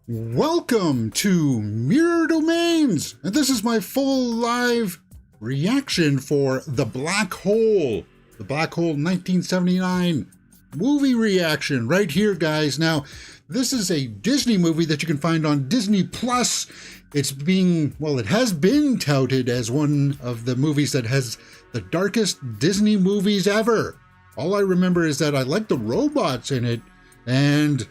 Welcome to Mirror Domains, and this is my full live reaction for The Black Hole. The Black Hole 1979 movie reaction right here, guys. Now, this is a Disney movie that you can find on Disney Plus. It has been touted as one of the movies that has the darkest Disney movies ever. All I remember is that I like the robots in it, and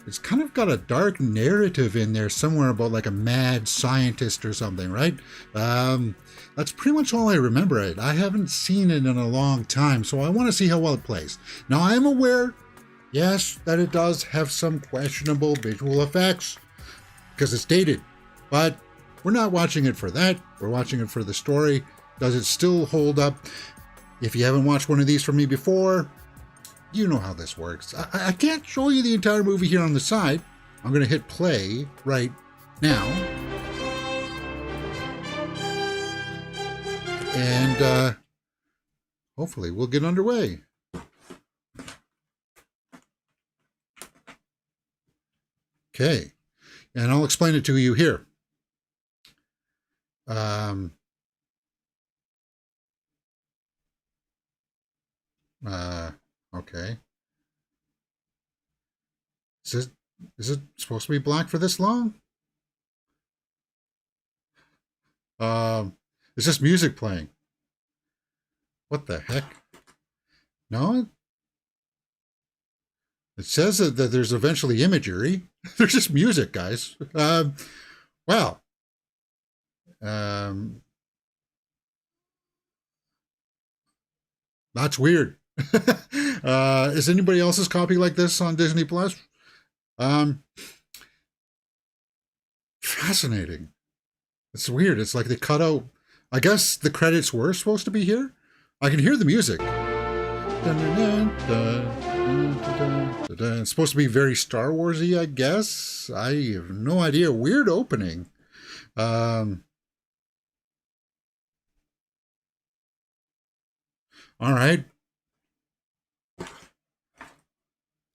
it's kind of got a dark narrative in there somewhere about like a mad scientist or something, right? That's pretty much all I remember it. I haven't seen it in a long time, so I want to see how well it plays. Now, I am aware, yes, that it does have some questionable visual effects because it's dated, but we're not watching it for that. We're watching it for the story. Does it still hold up? If you haven't watched one of these from me before, you know how this works. I can't show you the entire movie here on the side. I'm going to hit play right now. And hopefully we'll get underway. Okay. And I'll explain it to you here. Okay. Is it supposed to be black for this long? Is this music playing? What the heck? No? It says that there's eventually imagery. There's just music, guys. Wow. That's weird. Is anybody else's copy like this on Disney Plus? Fascinating. It's weird. It's like they cut out, I guess the credits were supposed to be here. I can hear the music. It's supposed to be very Star Wars-y, I guess. I have no idea. Weird opening. All right.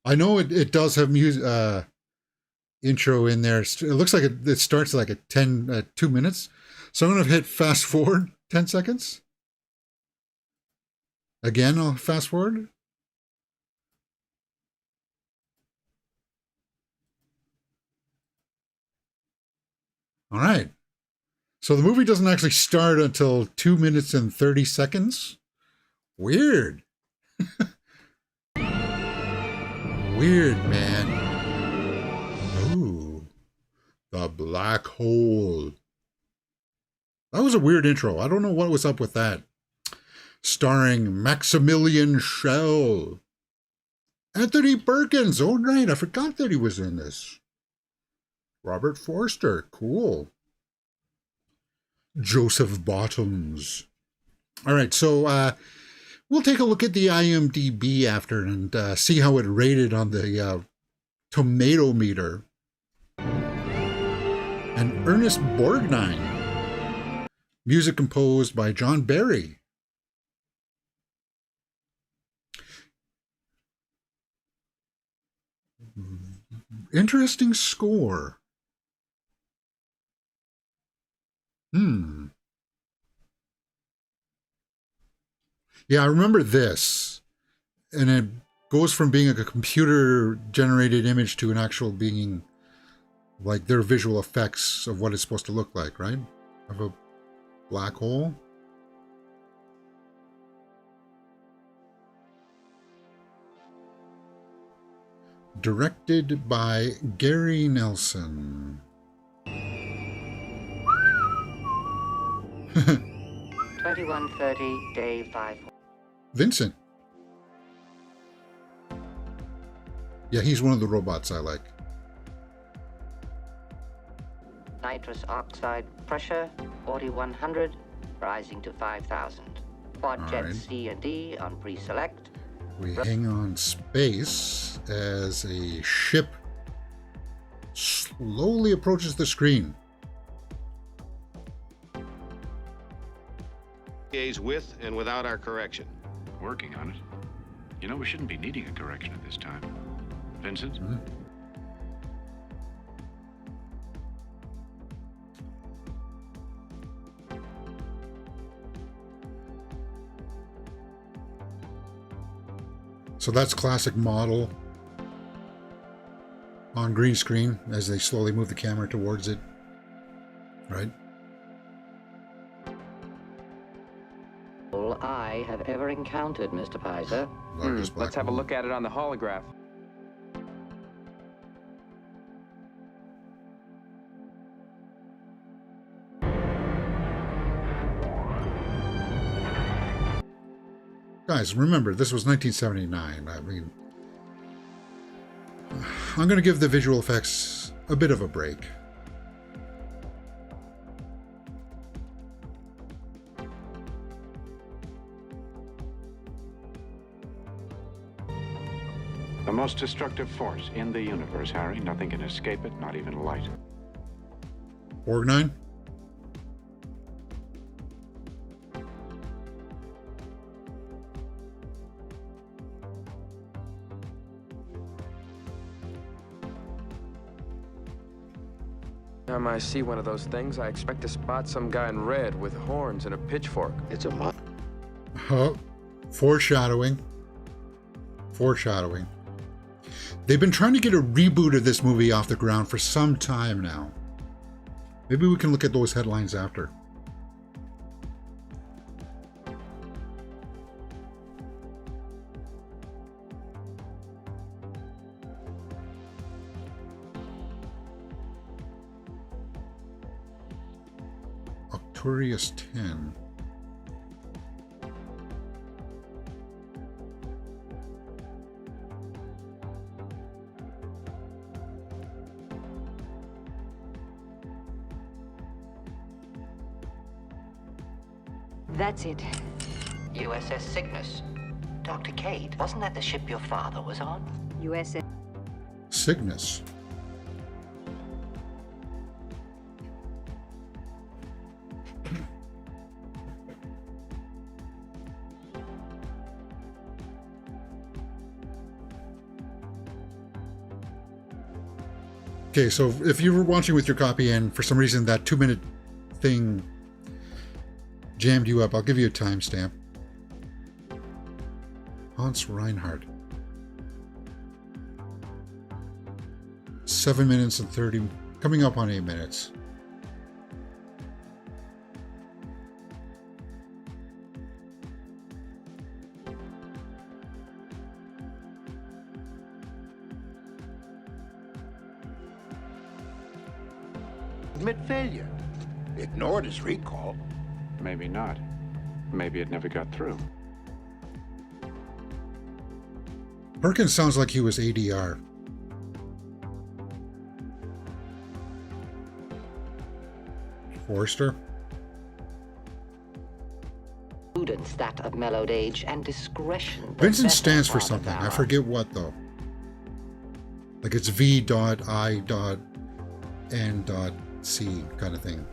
I know it does have music intro in there. It looks like it starts like at 2 minutes. So I'm going to hit fast forward 10 seconds. Again, I'll fast forward. All right. So the movie doesn't actually start until 2 minutes and 30 seconds. Weird. Weird, man. Ooh. The Black Hole. That was a weird intro. I don't know what was up with that. Starring Maximilian Schell. Anthony Perkins. Oh, right. I forgot that he was in this. Robert Forster. Cool. Joseph Bottoms. All right. So, we'll take a look at the IMDb after and see how it rated on the tomato meter. And Ernest Borgnine. Music composed by John Barry. Interesting score. Yeah, I remember this. And it goes from being a computer-generated image to an actual being, like their visual effects of what it's supposed to look like, right? Of a black hole. Directed by Gary Nelson. 21:30, day 5. Vincent. Yeah, he's one of the robots I like. Nitrous oxide pressure 4100, rising to 5000. Quad jets C and D on pre-select. We hang on space as a ship slowly approaches the screen. With and without our correction. Working on it. You know, we shouldn't be needing a correction at this time. Vincent? So that's classic model on green screen as they slowly move the camera towards it, right? All I have ever encountered, Mr. Pizer. Largest black Let's have a hole. look at it on the holograph. Guys, remember, this was 1979. I mean, I'm going to give the visual effects a bit of a break. The most destructive force in the universe, Harry. Nothing can escape it, not even light. Borgnine? Time I see one of those things, I expect to spot some guy in red with horns and a pitchfork. It's a month. Oh, foreshadowing. Foreshadowing. They've been trying to get a reboot of this movie off the ground for some time now. Maybe we can look at those headlines after. Octurius 10. That's it. USS Cygnus. Dr. Kate, wasn't that the ship your father was on? USS. Cygnus. Okay, so if you were watching with your copy and for some reason that 2-minute thing jammed you up, I'll give you a timestamp. Hans Reinhardt. 7 minutes and 30, coming up on 8 minutes. Admit failure. Ignored his recall. Maybe not. Maybe it never got through. Perkins sounds like he was ADR. Forrester. Prudence, that of mellowed age, and discretion. the Vincent better stands for part of something. I valor. forget what though. Like it's V.I.N.C kind of thing.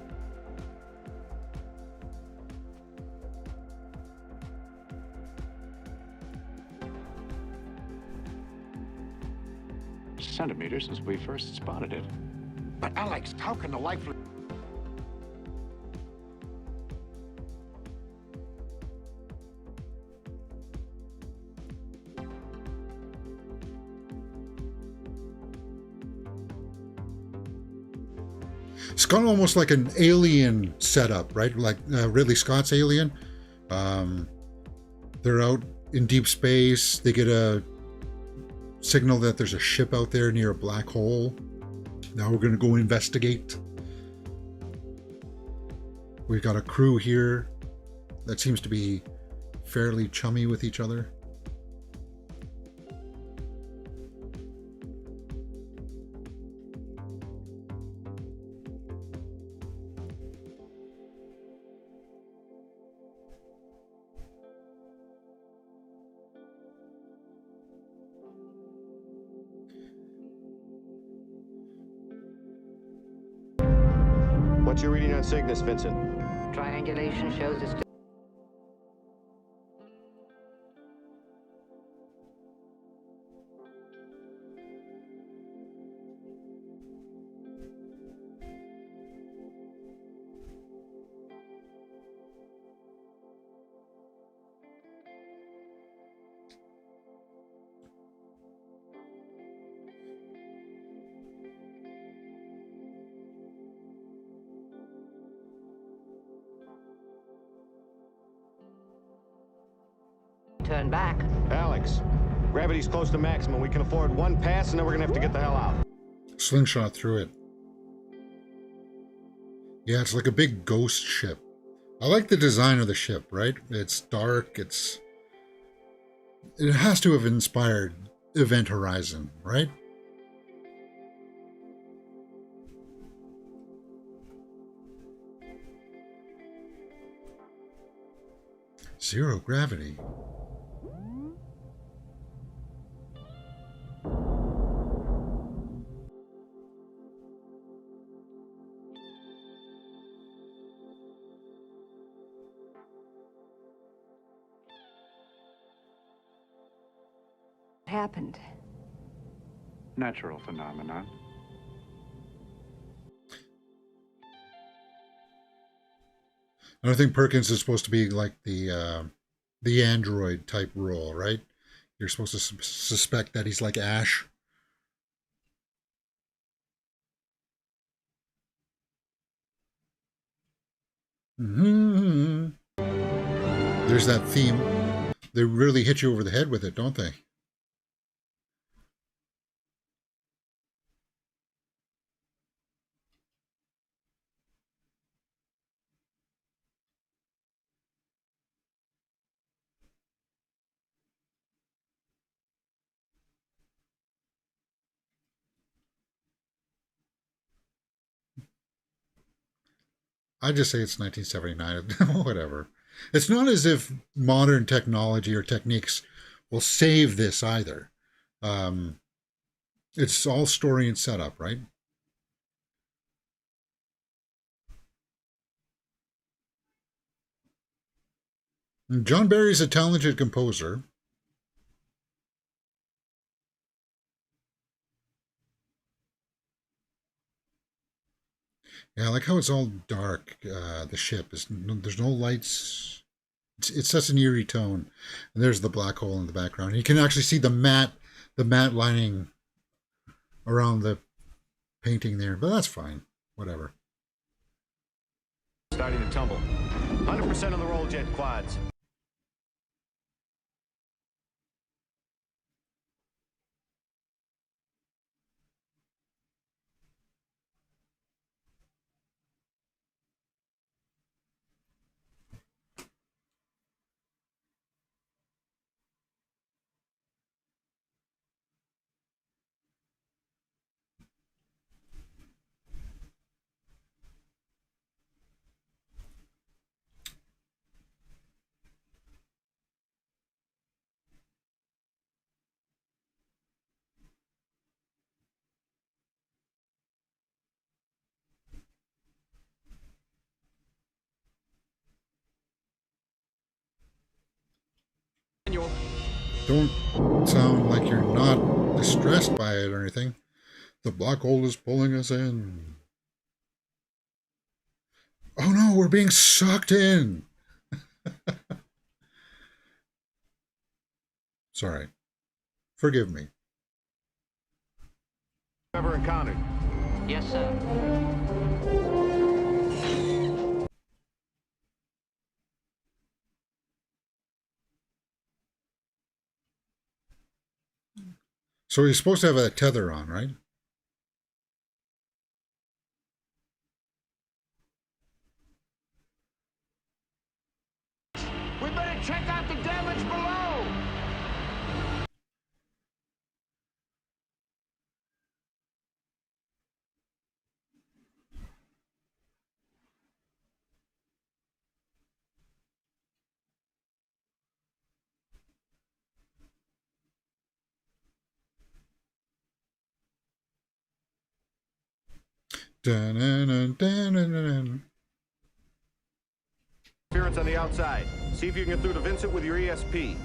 Centimeters since we first spotted it. But Alex, how can the lifeless... It's got almost like an alien setup, right? Like Ridley Scott's Alien. They're out in deep space. They get a signal that there's a ship out there near a black hole. Now we're going to go investigate. We've got a crew here that seems to be fairly chummy with each other. What's your reading on Cygnus, Vincent? Triangulation shows it's turn back. Alex, gravity's close to maximum. We can afford one pass, and then we're gonna have to get the hell out. Slingshot through it. Yeah, it's like a big ghost ship. I like the design of the ship, right? It's dark, it has to have inspired Event Horizon, right? Zero gravity. What happened? Natural phenomenon. And I think Perkins is supposed to be like the android type role, right? You're supposed to suspect that he's like Ash. Mm-hmm. There's that theme. They really hit you over the head with it, don't they? I just say it's 1979. Whatever. It's not as if modern technology or techniques will save this either. It's all story and setup, right? And John Barry's a talented composer. Yeah, I like how it's all dark. The ship is there's no lights. It's such an eerie tone. And there's the black hole in the background. You can actually see the matte lining around the painting there, but that's fine. Whatever. Starting to tumble. 100% on the roll jet quads. Don't sound like you're not distressed by it or anything. The black hole is pulling us in. Oh no, we're being sucked in. Sorry. Forgive me. Ever encountered? Yes, sir. So he's supposed to have a tether on, right? We better check out the damage below. Dun-dun-dun-dun-dun-dun. Interference on the outside. See if you can get through to Vincent with your ESP.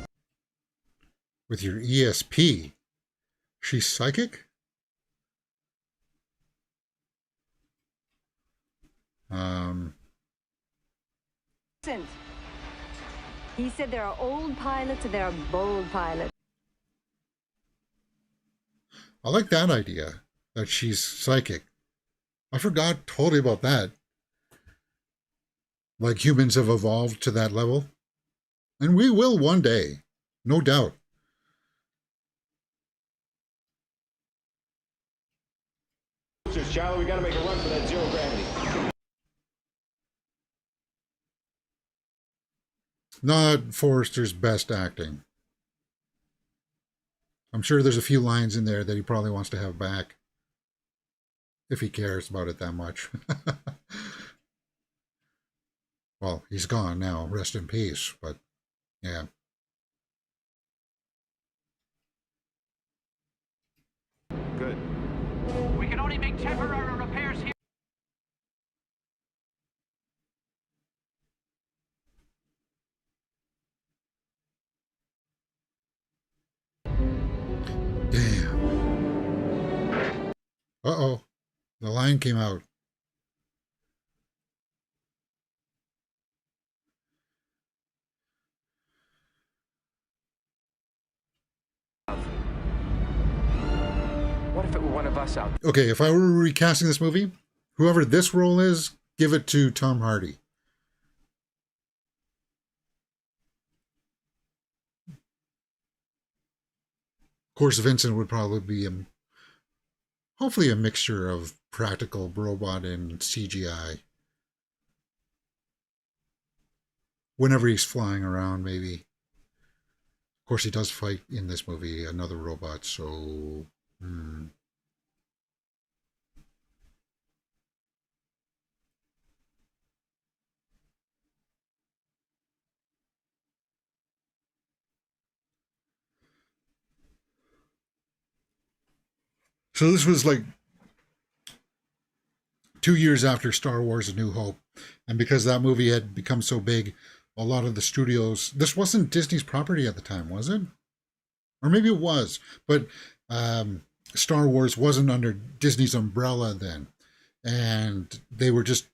With your ESP. She's psychic? Listen. He said there are old pilots and there are bold pilots. I like that idea, that she's psychic. I forgot totally about that. Like humans have evolved to that level. And we will one day. No doubt. Charlie, we gotta make a run for that zero gravity. Not Forrester's best acting. I'm sure there's a few lines in there that he probably wants to have back. If he cares about it that much. Well, he's gone now. Rest in peace. But, yeah. Good. We can only make temporary repairs here. Damn. Uh-oh. The line came out. What if it were one of us out there? Okay, if I were recasting this movie, whoever this role is, give it to Tom Hardy. Of course, Vincent would probably be hopefully a mixture of practical robot and CGI. Whenever he's flying around, maybe. Of course, he does fight in this movie another robot, so... So this was like 2 years after Star Wars: A New Hope. And because that movie had become so big, a lot of the studios... This wasn't Disney's property at the time, was it? Or maybe it was. But Star Wars wasn't under Disney's umbrella then. And they were just...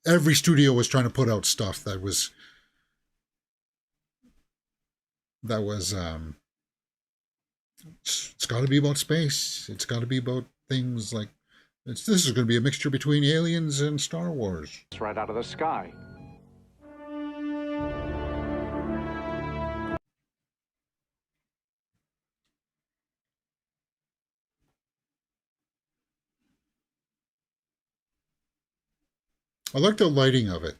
Every studio was trying to put out stuff that was... It's got to be about space. It's got to be about things like... This is going to be a mixture between Aliens and Star Wars. It's right out of the sky. I like the lighting of it.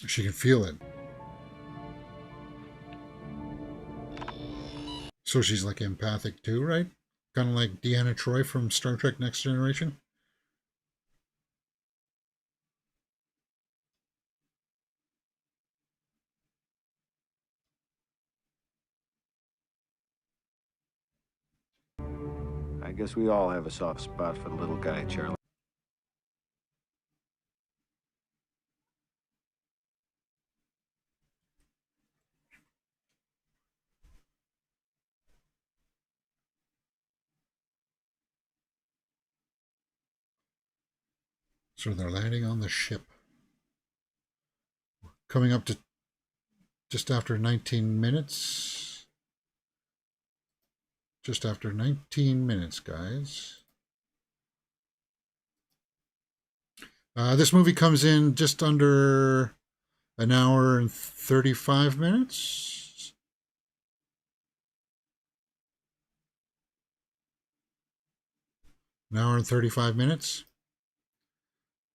She can feel it. So she's like empathic too, right? Kind of like Deanna Troi from Star Trek Next Generation. I guess we all have a soft spot for the little guy, Charlie. So they're landing on the ship. Coming up to just after 19 minutes. Just after 19 minutes, guys. This movie comes in just under an hour and 35 minutes. An hour and 35 minutes.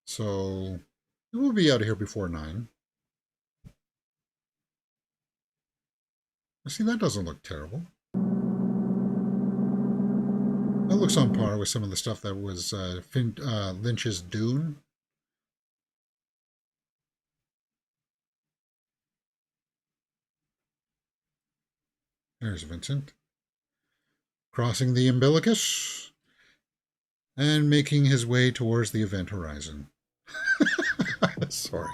So we'll be out of here before 9. See, that doesn't look terrible. That looks on par with some of the stuff that was Lynch's Dune. There's Vincent. Crossing the umbilicus and making his way towards the event horizon. Sorry.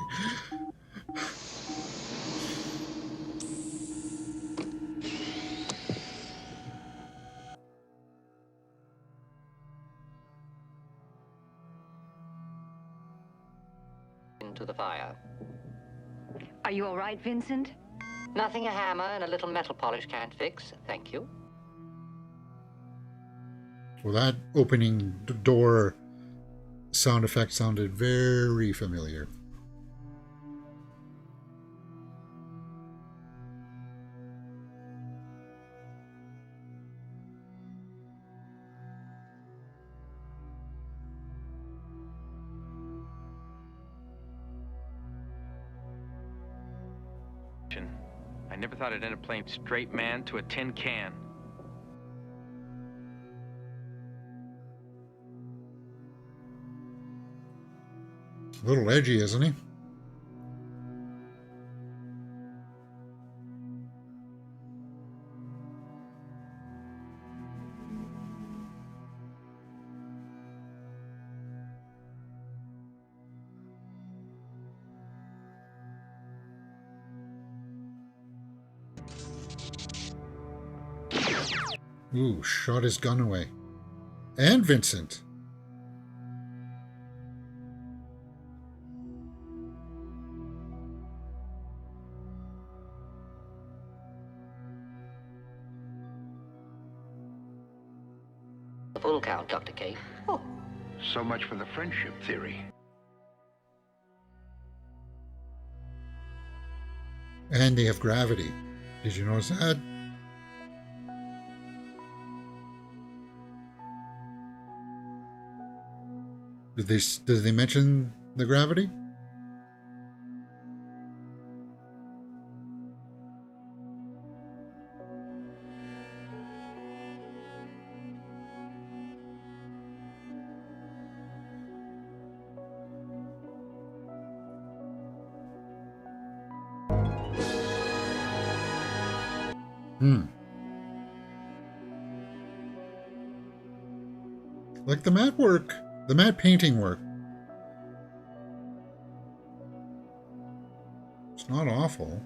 onto the fire. Are you all right, Vincent? Nothing a hammer and a little metal polish can't fix, thank you. Well, that opening door sound effect sounded very familiar. I never thought I'd end up playing straight man to a tin can. A little edgy, isn't he? Ooh, shot his gun away. And Vincent. The full count, Dr. K. Oh, so much for the friendship theory. And they have gravity. Did you notice that? Did they mention the gravity? Like the matte work, the matte painting work. It's not awful.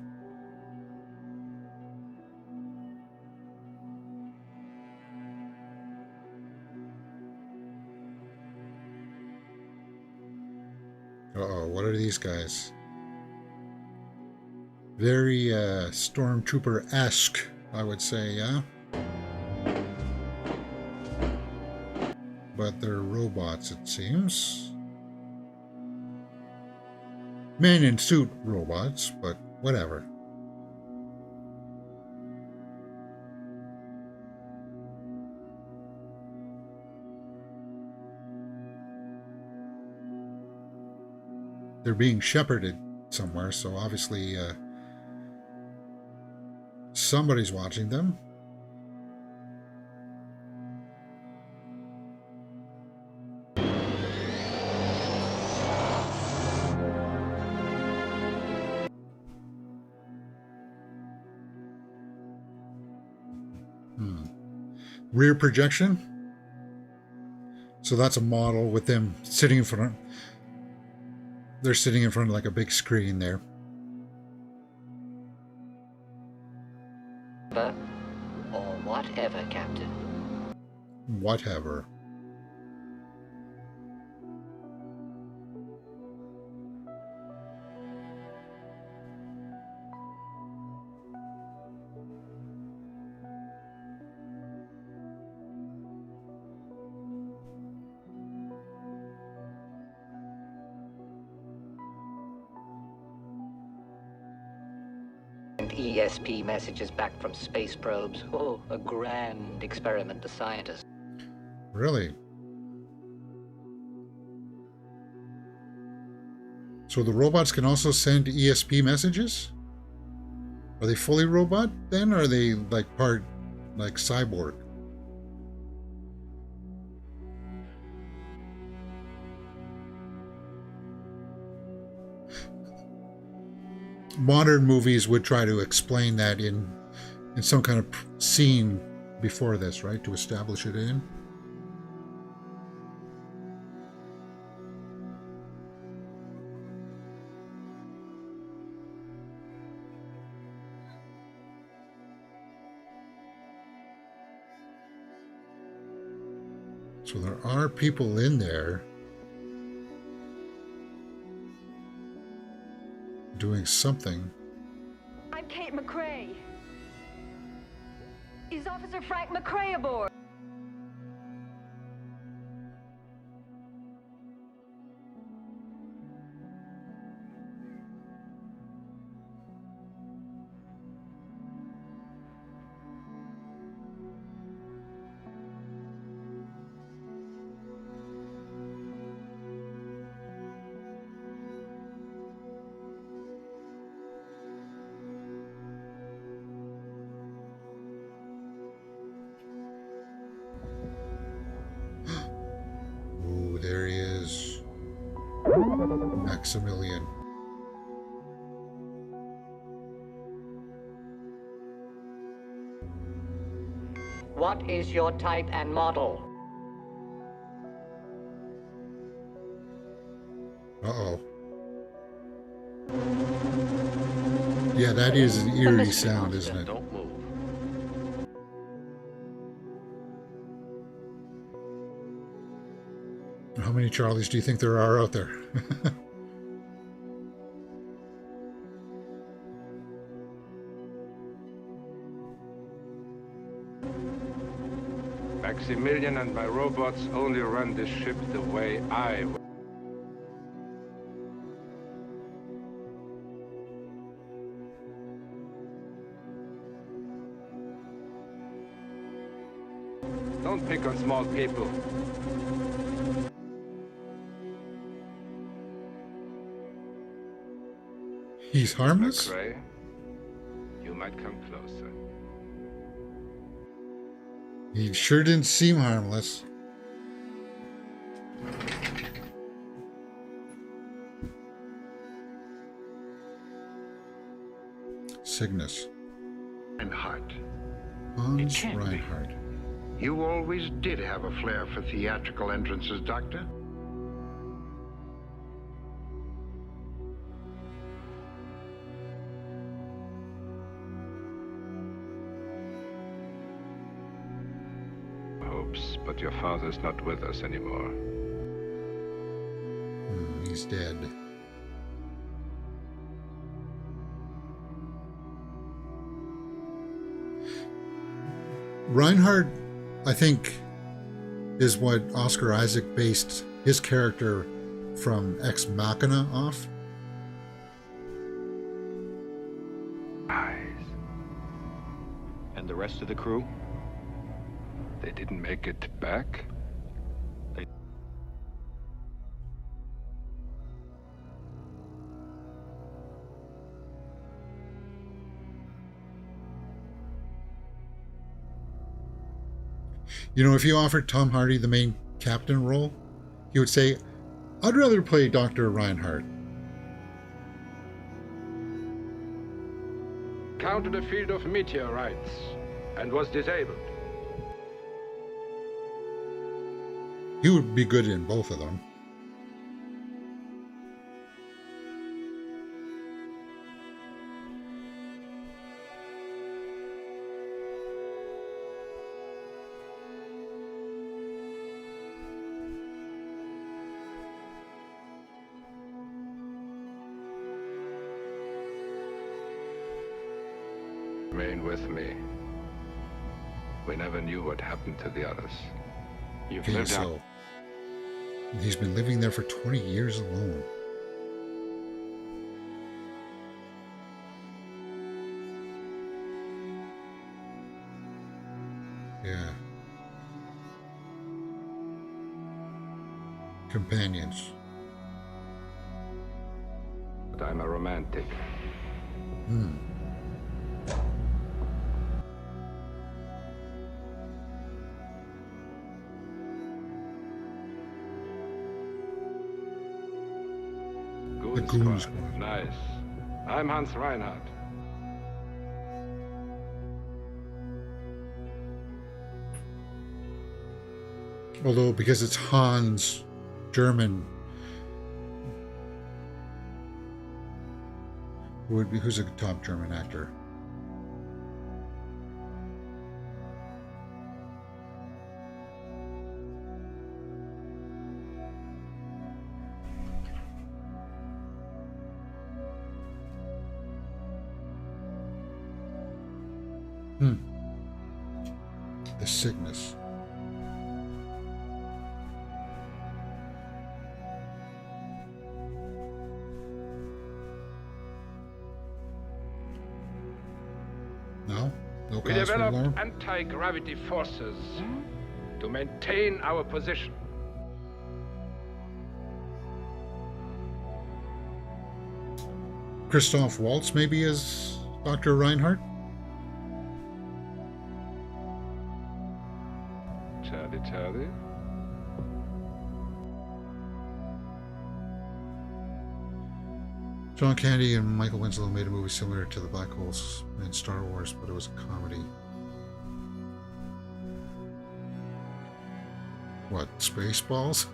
Uh-oh, what are these guys? Very Stormtrooper-esque, I would say, yeah? But they're robots, it seems. Men in suit robots, but whatever. They're being shepherded somewhere, so obviously somebody's watching them. Rear projection. So that's a model with them sitting in front. They're sitting in front of like a big screen there. Or whatever, Captain. Whatever. And ESP messages back from space probes. Oh, a grand experiment to scientists. Really? So the robots can also send ESP messages? Are they fully robot then? Or are they like part like cyborg? Modern movies would try to explain that in some kind of scene before this, right? To establish it in. So there are people in there. doing something. I'm Kate McRae. Is Officer Frank McRae aboard? Ooh, there he is. Maximilian. What is your type and model? Uh-oh. Yeah, that is an eerie sound, isn't it? Don't move. How many Charlies do you think there are out there? Maximilian and my robots only run this ship the way I will. Don't pick on small people. He's harmless? McRae, you might come closer. He sure didn't seem harmless. Cygnus. Reinhardt, Hans Reinhardt. you always did have a flair for theatrical entrances, Doctor. Hopes, but your father's not with us anymore. He's dead. Reinhardt, I think, is what Oscar Isaac based his character from Ex Machina off. Eyes. And the rest of the crew? They didn't make it back? You know, if you offered Tom Hardy the main captain role, he would say, I'd rather play Dr. Reinhardt. Counted a field of meteorites and was disabled. He would be good in both of them. Remain with me. We never knew what happened to the others. You've Okay, lived out. so he's been living there for 20 years alone. Yeah. Companions. But I'm a romantic. The Goon Squad. Nice. I'm Hans Reinhardt. Although, because it's Hans, German, who's a top German actor? The sickness. No? No We cause for developed alarm? anti-gravity forces to maintain our position. Christoph Waltz maybe as Dr. Reinhardt? Charlie. John Candy and Michael Winslow made a movie similar to The Black Holes in Star Wars, but it was a comedy. What, Spaceballs?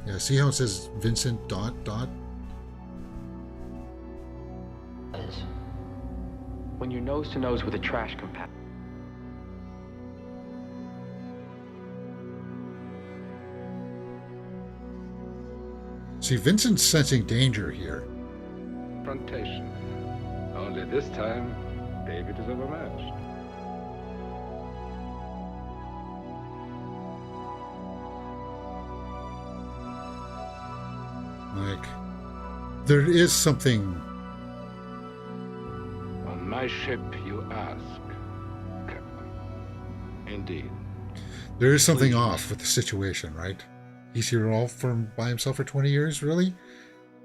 Yeah, see how it says Vincent ... When you're nose to nose with a trash compactor. See, Vincent's sensing danger here. Confrontation. Only this time, David is overmatched. Like, there is something. On my ship, you ask, Captain. Indeed. There is something off with the situation, right? He's here all by himself for 20 years, really?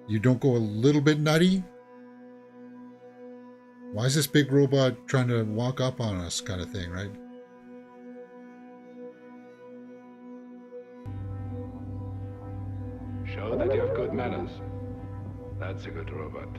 You don't go a little bit nutty? Why is this big robot trying to walk up on us, kind of thing, right? Show that you have good manners. That's a good robot.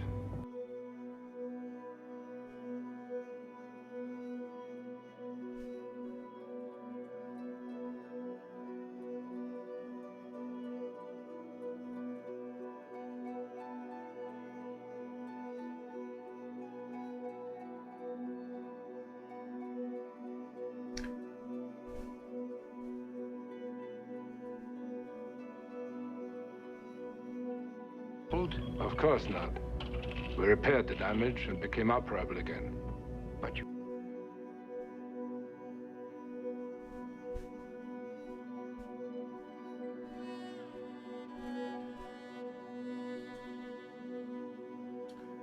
Of course not. We repaired the damage and became operable again. But you...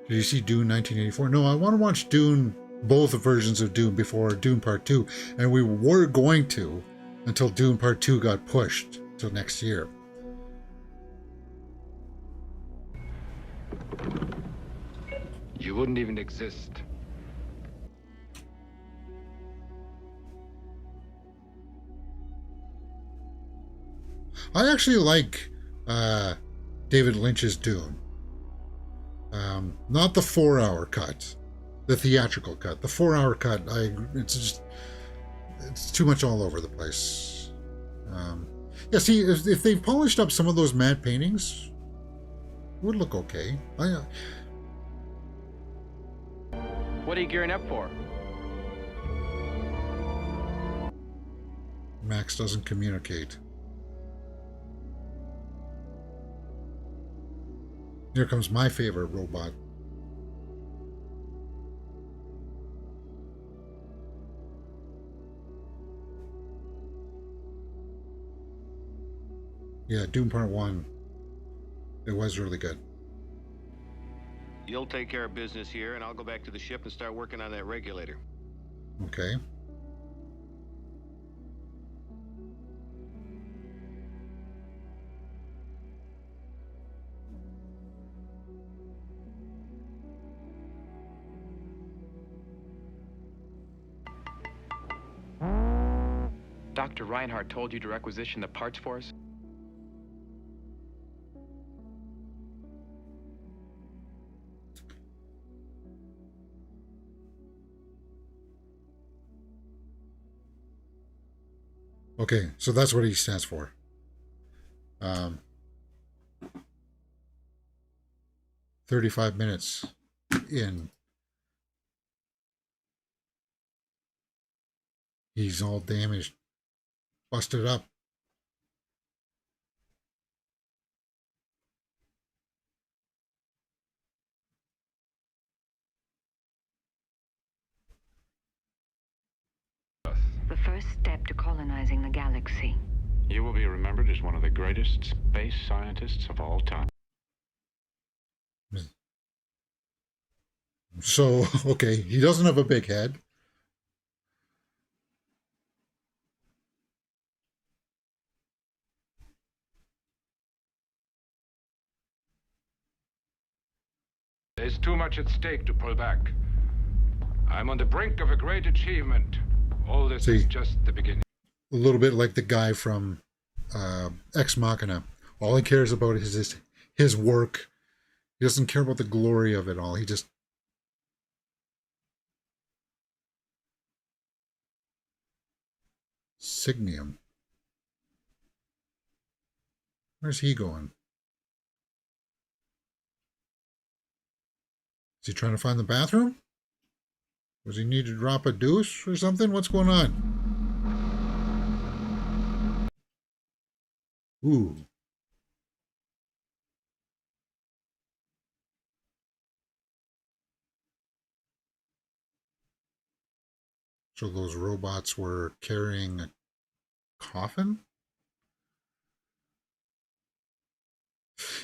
Did you see Dune 1984? No, I want to watch Dune, both versions of Dune before Dune Part 2. And we were going to until Dune Part 2 got pushed till next year. You wouldn't even exist. I actually like David Lynch's Dune. Not the 4-hour cut, the theatrical cut. The 4-hour cut, it's too much all over the place. Yeah, see, if they polished up some of those matte paintings, it would look okay. What are you gearing up for? Max doesn't communicate. Here comes my favorite robot. Yeah, Doom Part 1. It was really good. You'll take care of business here, and I'll go back to the ship and start working on that regulator. Okay. Dr. Reinhardt told you to requisition the parts for us? Okay, so that's what he stands for. 35 minutes in. He's all damaged, busted up. step to colonizing the galaxy. You will be remembered as one of the greatest space scientists of all time. So, okay, he doesn't have a big head. There's too much at stake to pull back. I'm on the brink of a great achievement. All this is just the beginning. A little bit like the guy from Ex Machina. All he cares about is his work. He doesn't care about the glory of it all. He just... Signium. Where's he going? Is he trying to find the bathroom? Does he need to drop a deuce or something? What's going on? Ooh. So those robots were carrying a coffin?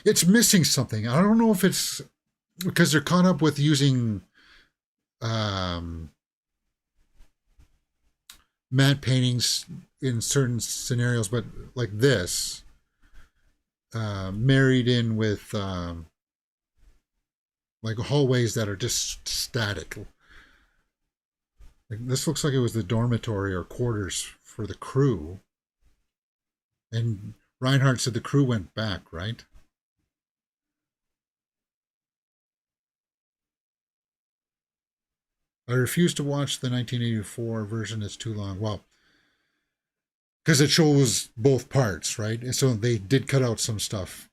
It's missing something. I don't know if it's because they're caught up with using matte paintings in certain scenarios, but like this, married in with like hallways that are just static. Like, this looks like it was the dormitory or quarters for the crew. And Reinhardt said the crew went back, right? I refuse to watch the 1984 version. It's too long. Well, because it shows both parts, right? And so they did cut out some stuff.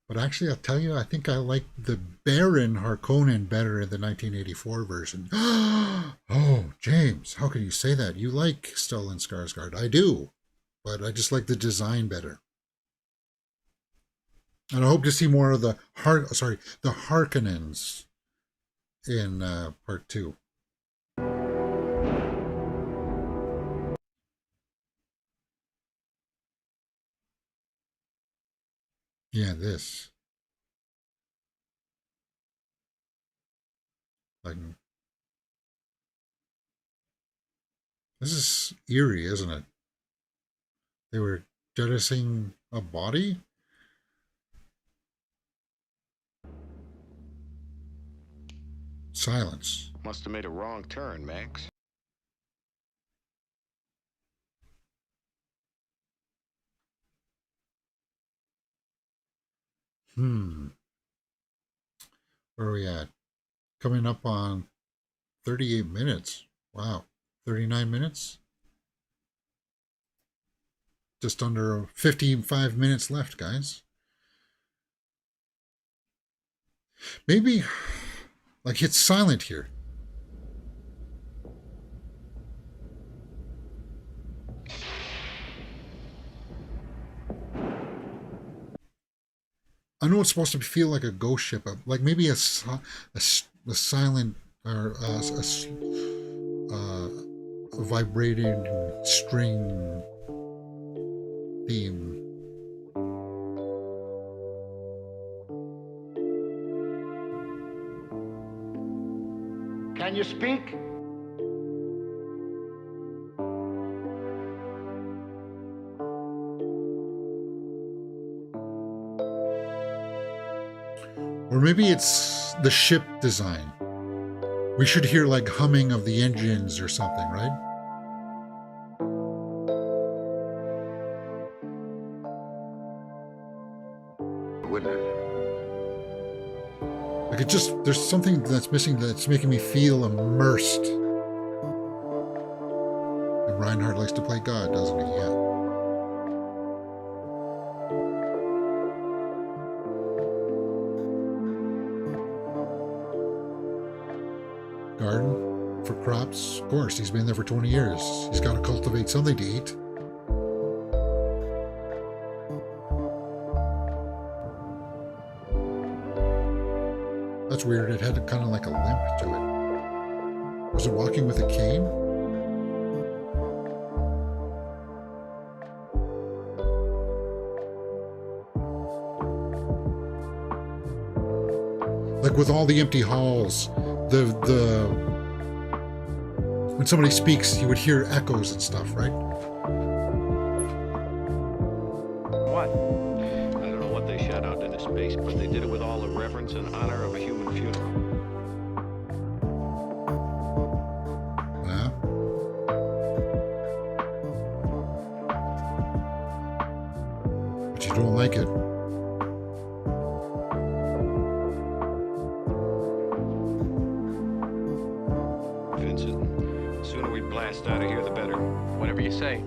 But actually, I'll tell you, I think I like the Baron Harkonnen better in the 1984 version. Oh, James, how can you say that? You like Stellan Skarsgård. I do. But I just like the design better. And I hope to see more of the Harkonnens in part 2. Yeah, this. Like, this is eerie, isn't it? They were jettisoning a body? Silence. Must have made a wrong turn, Max. Where are we at? Coming up on 38 minutes. Wow. 39 minutes? Just under 55 minutes left, guys. Maybe, like, it's silent here. I know it's supposed to feel like a ghost ship, like maybe a silent or a vibrating string theme. Can you speak? Or maybe it's the ship design. We should hear like humming of the engines or something, right? Wouldn't it? Like it just, there's something that's missing that's making me feel immersed. And Reinhardt likes to play God, doesn't he? Yeah. Garden for crops, of course, he's been there for 20 years. He's got to cultivate something to eat. That's weird, it had kind of like a limp to it. Was it walking with a cane? Like with all the empty halls, when somebody speaks, you would hear echoes and stuff, right? What? I don't know what they shot out into space, but they did it with all the reverence and honor of a human funeral. Yeah. But you don't like it. Vincent, the sooner we blast out of here, the better. Whatever you say.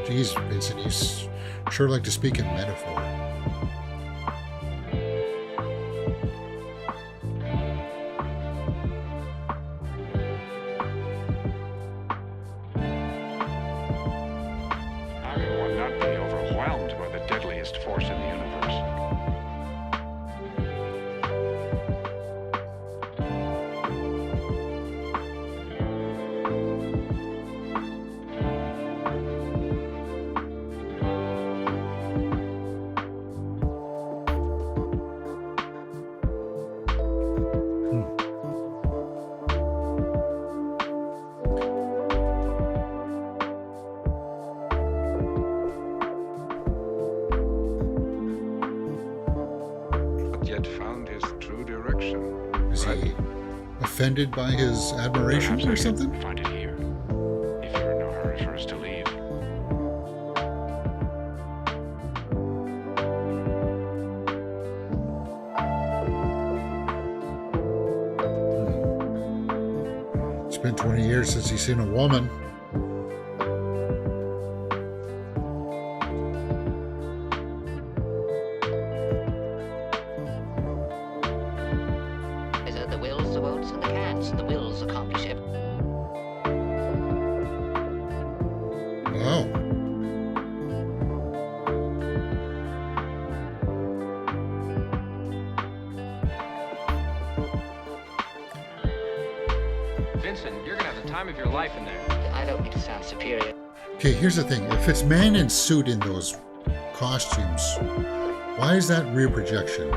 Geez, Vincent, you sure like to speak in metaphor. How can one not be overwhelmed by the deadliest force in the universe? Yet found his true direction. Is he offended by his admiration Perhaps or I something? can find it here, if you're in no hurry for us to leave. It's been 20 years since he's seen a woman. Is it the wills, the won'ts, and the can'ts? The wills accomplish everything. Wow. Vincent, you're gonna have the time of your life in there. I don't mean to sound superior. Okay, here's the thing. If it's man in suit in those costumes, why is that rear projection?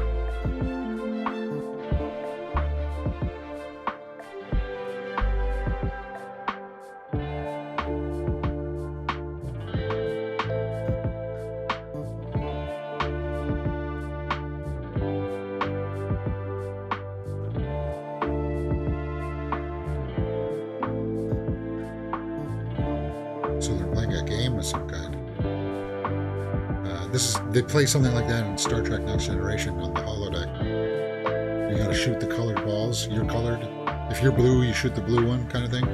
So they're playing a game of some kind. They play something like that in Star Trek Next Generation on the holodeck. You gotta shoot the colored balls. You're colored. If you're blue, you shoot the blue one, kind of thing.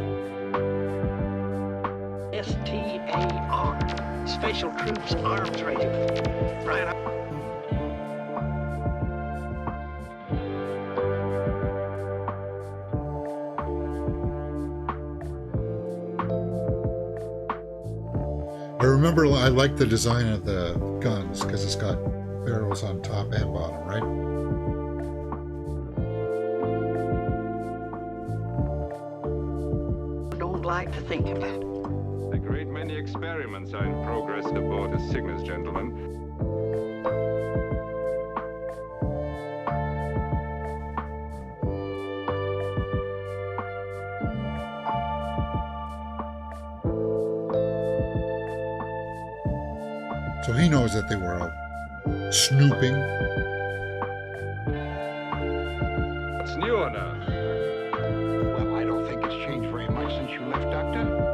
STAR. Special Troops Arms Regiment. Right up. I remember I liked the design of the guns because it's got barrels on top and bottom, right? Don't like to think of that. A great many experiments are in progress aboard the Cygnus, gentlemen. So he knows that they were out snooping. What's new on Earth? Well, I don't think it's changed very much since you left, Doctor.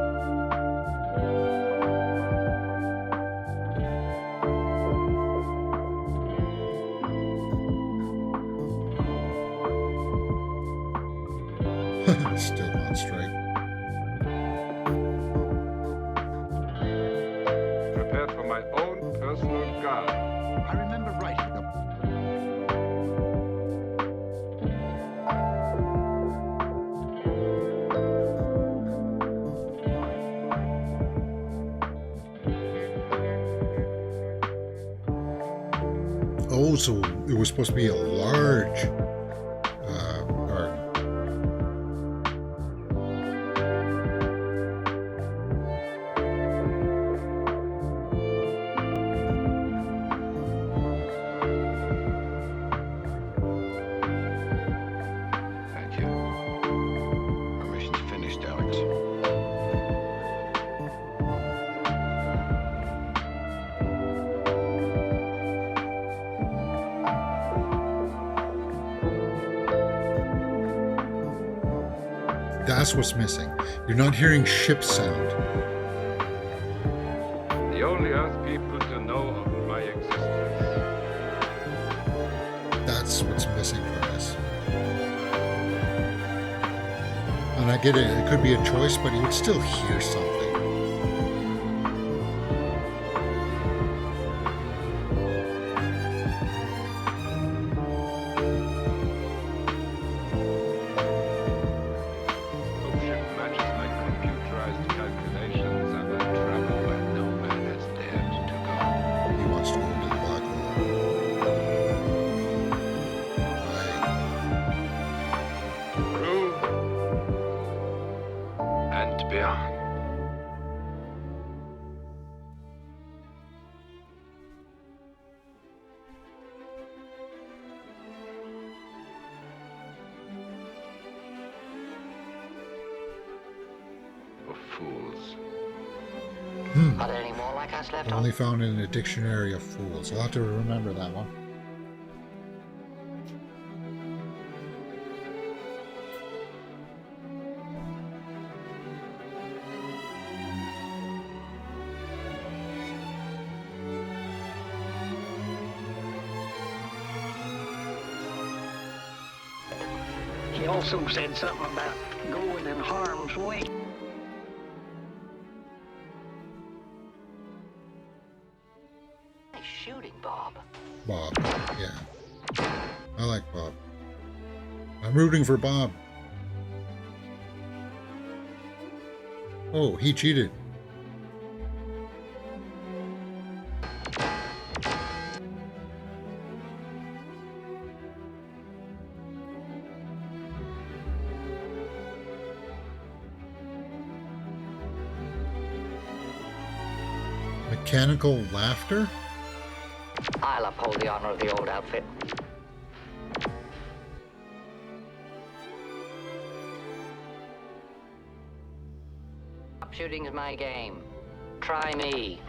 Still on strike. Prepared for my own personal guard. I remember writing them. Oh, so it was supposed to be a large garden. Thank you. Our mission's finished, Alex. That's what's missing. You're not hearing ship sound. The only Earth people to know of my existence. That's what's missing from this. And I get it, it could be a choice, but you would still hear something. Ship matches my computerized calculations and will travel where no man has dared to go. He wants to go into the black hole. Through and beyond. For fools. Are there any more like us left on? Only found in a dictionary of fools. I'll have to remember that one. He also said something about going in harm's way. Nice shooting, Bob. Bob, yeah. I like Bob. I'm rooting for Bob. Oh, he cheated. Mechanical laughter? I'll uphold the honor of the old outfit. Up shooting's my game. Try me.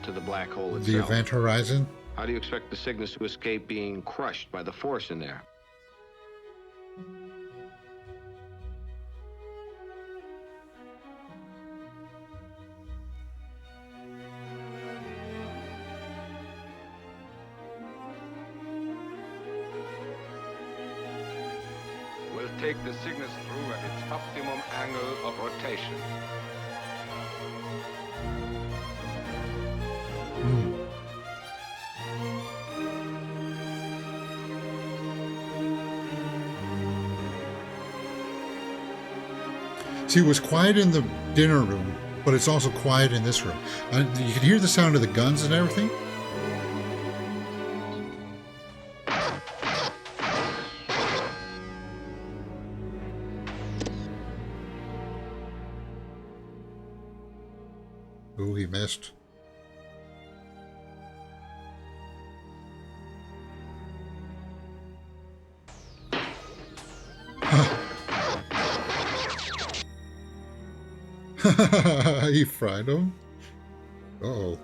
To the black hole itself. The event horizon? How do you expect the Cygnus to escape being crushed by the force in there? We'll take the Cygnus through at its optimum angle of rotation. See, it was quiet in the dinner room, but it's also quiet in this room. You can hear the sound of the guns and everything. Ooh, he missed. He fried him? Uh-oh.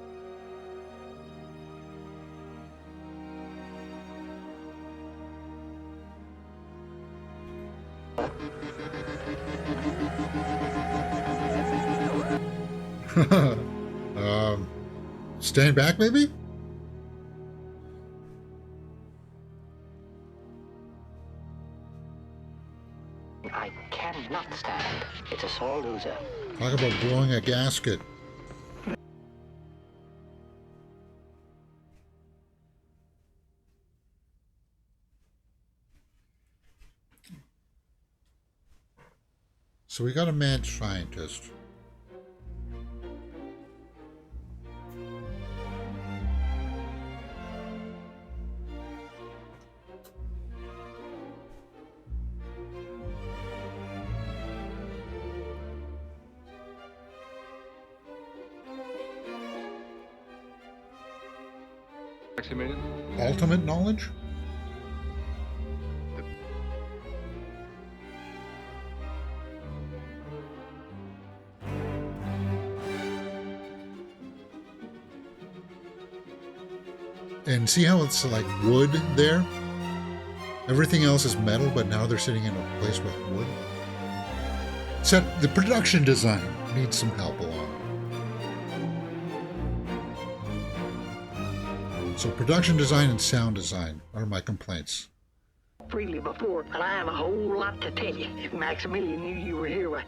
Stand back, maybe? I cannot stand. It's a sore loser. Talk about blowing a gasket. So we got a mad scientist. Ultimate knowledge? And see how it's like wood there? Everything else is metal, but now they're sitting in a place with wood. Except the production design needs some help along. So production design and sound design are my complaints. Freely before, but I have a whole lot to tell you. If Maximilian knew you were here,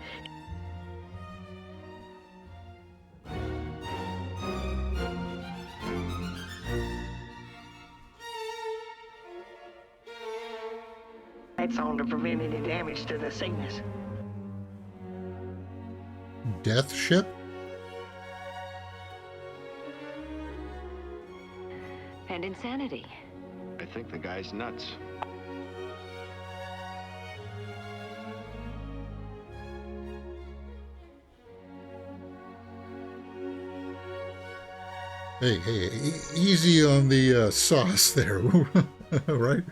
that's on to prevent any damage to the sickness. Death ship? And insanity. I think the guy's nuts. Hey, easy on the sauce there, right?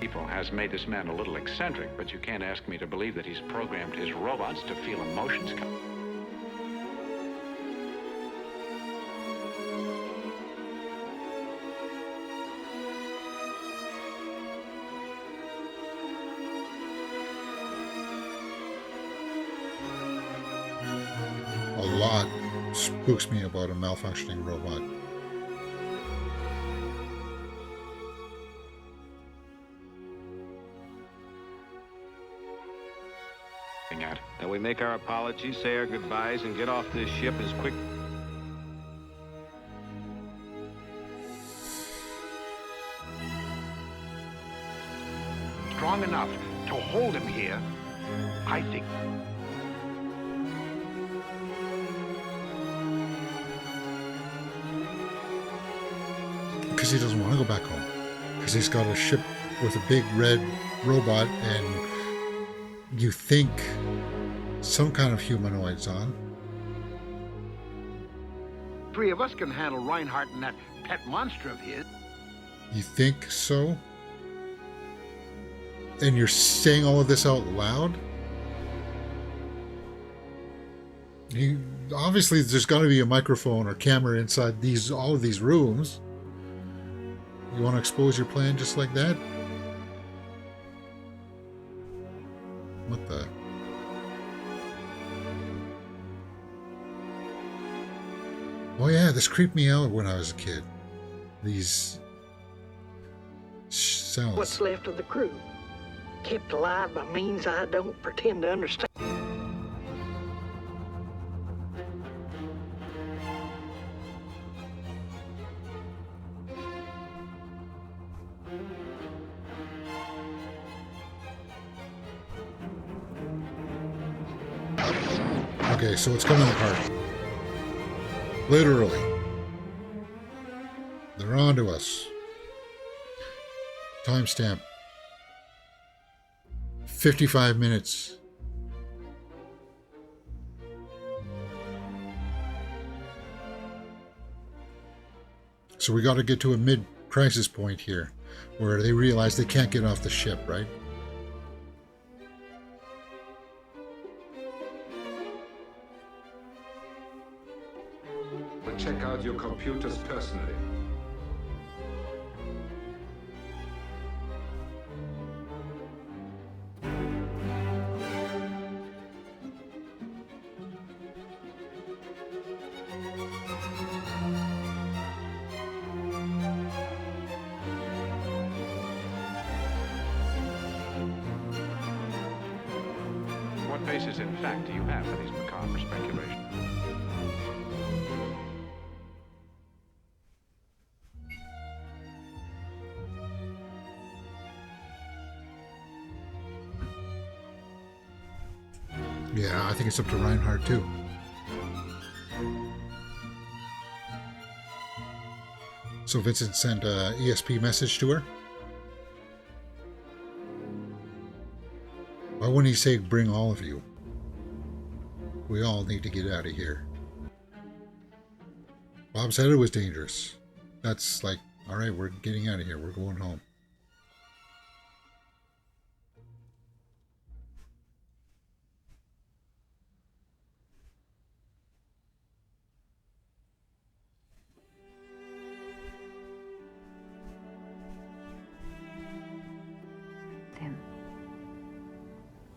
People has made this man a little eccentric, but you can't ask me to believe that he's programmed his robots to feel emotions. A lot spooks me about a malfunctioning robot. Now we make our apologies, say our goodbyes, and get off this ship as quick. Strong enough to hold him here, I think. Because he doesn't want to go back home. Because he's got a ship with a big red robot and you think some kind of humanoids on. Three of us can handle Reinhardt and that pet monster of his. You think so? And you're saying all of this out loud? Obviously, there's got to be a microphone or camera inside all of these rooms. You want to expose your plan just like that? What the? Oh yeah, this creeped me out when I was a kid. These sounds. What's left of the crew, kept alive by means I don't pretend to understand. Okay, so it's coming apart. Literally. They're on to us. Timestamp. 55 minutes. So we got to get to a mid-crisis point here, where they realize they can't get off the ship, right? Check out your computers personally. what basis in fact do you have for these macabre speculations? Yeah, I think it's up to Reinhardt too. So Vincent sent a ESP message to her. Why wouldn't he say, bring all of you? We all need to get out of here. Bob said it was dangerous. That's like, all right, we're getting out of here. We're going home.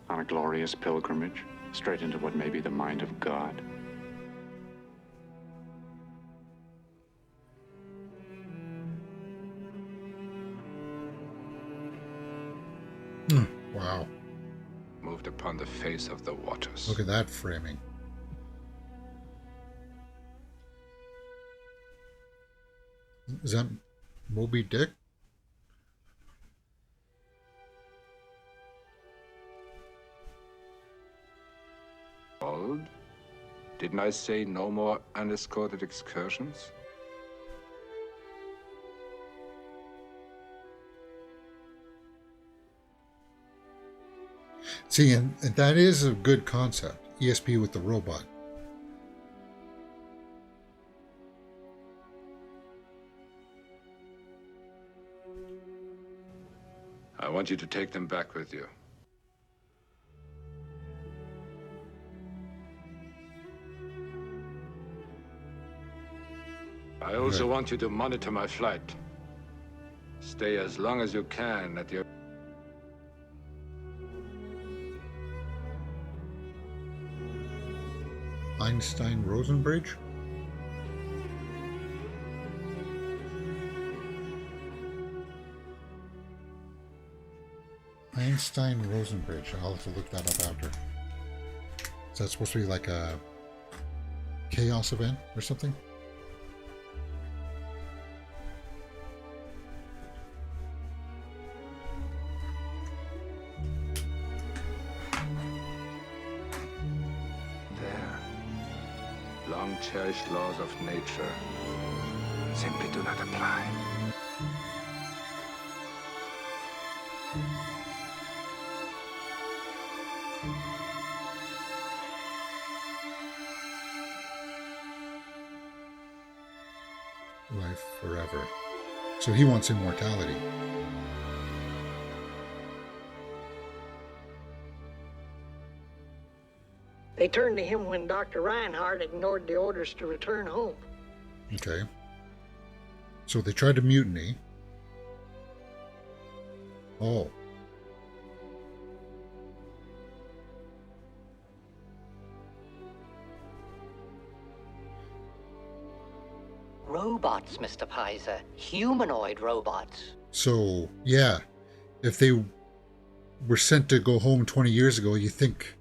On a glorious pilgrimage, straight into what may be the mind of God. Wow. Moved upon the face of the waters. Look at that framing. Is that Moby Dick? Old? Didn't I say no more unescorted excursions? See, and that is a good concept. ESP with the robot. I want you to take them back with you. I also want you to monitor my flight. Stay as long as you can at your... Einstein-Rosen-Bridge? Einstein-Rosen-Bridge. I'll have to look that up after. Is that supposed to be like a chaos event or something? Long-cherished laws of nature simply do not apply. Life forever. So he wants immortality. They turned to him when Dr. Reinhardt ignored the orders to return home. Okay. So they tried to mutiny. Oh. Robots, Mr. Pizer. Humanoid robots. So, yeah. If they were sent to go home 20 years ago, you think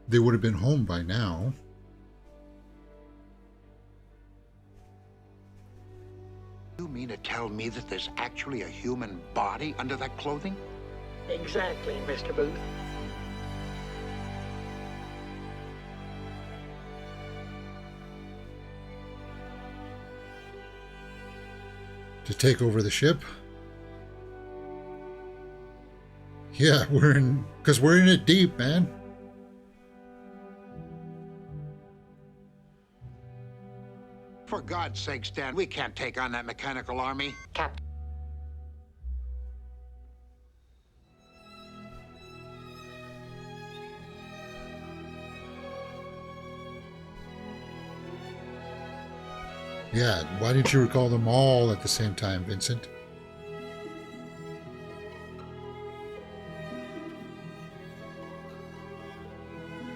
they would have been home by now. You mean to tell me that there's actually a human body under that clothing? Exactly, Mr. Booth. To take over the ship? Yeah, we're in it deep, man. For God's sake, Stan, we can't take on that mechanical army. Captain. Yeah, why didn't you recall them all at the same time, Vincent?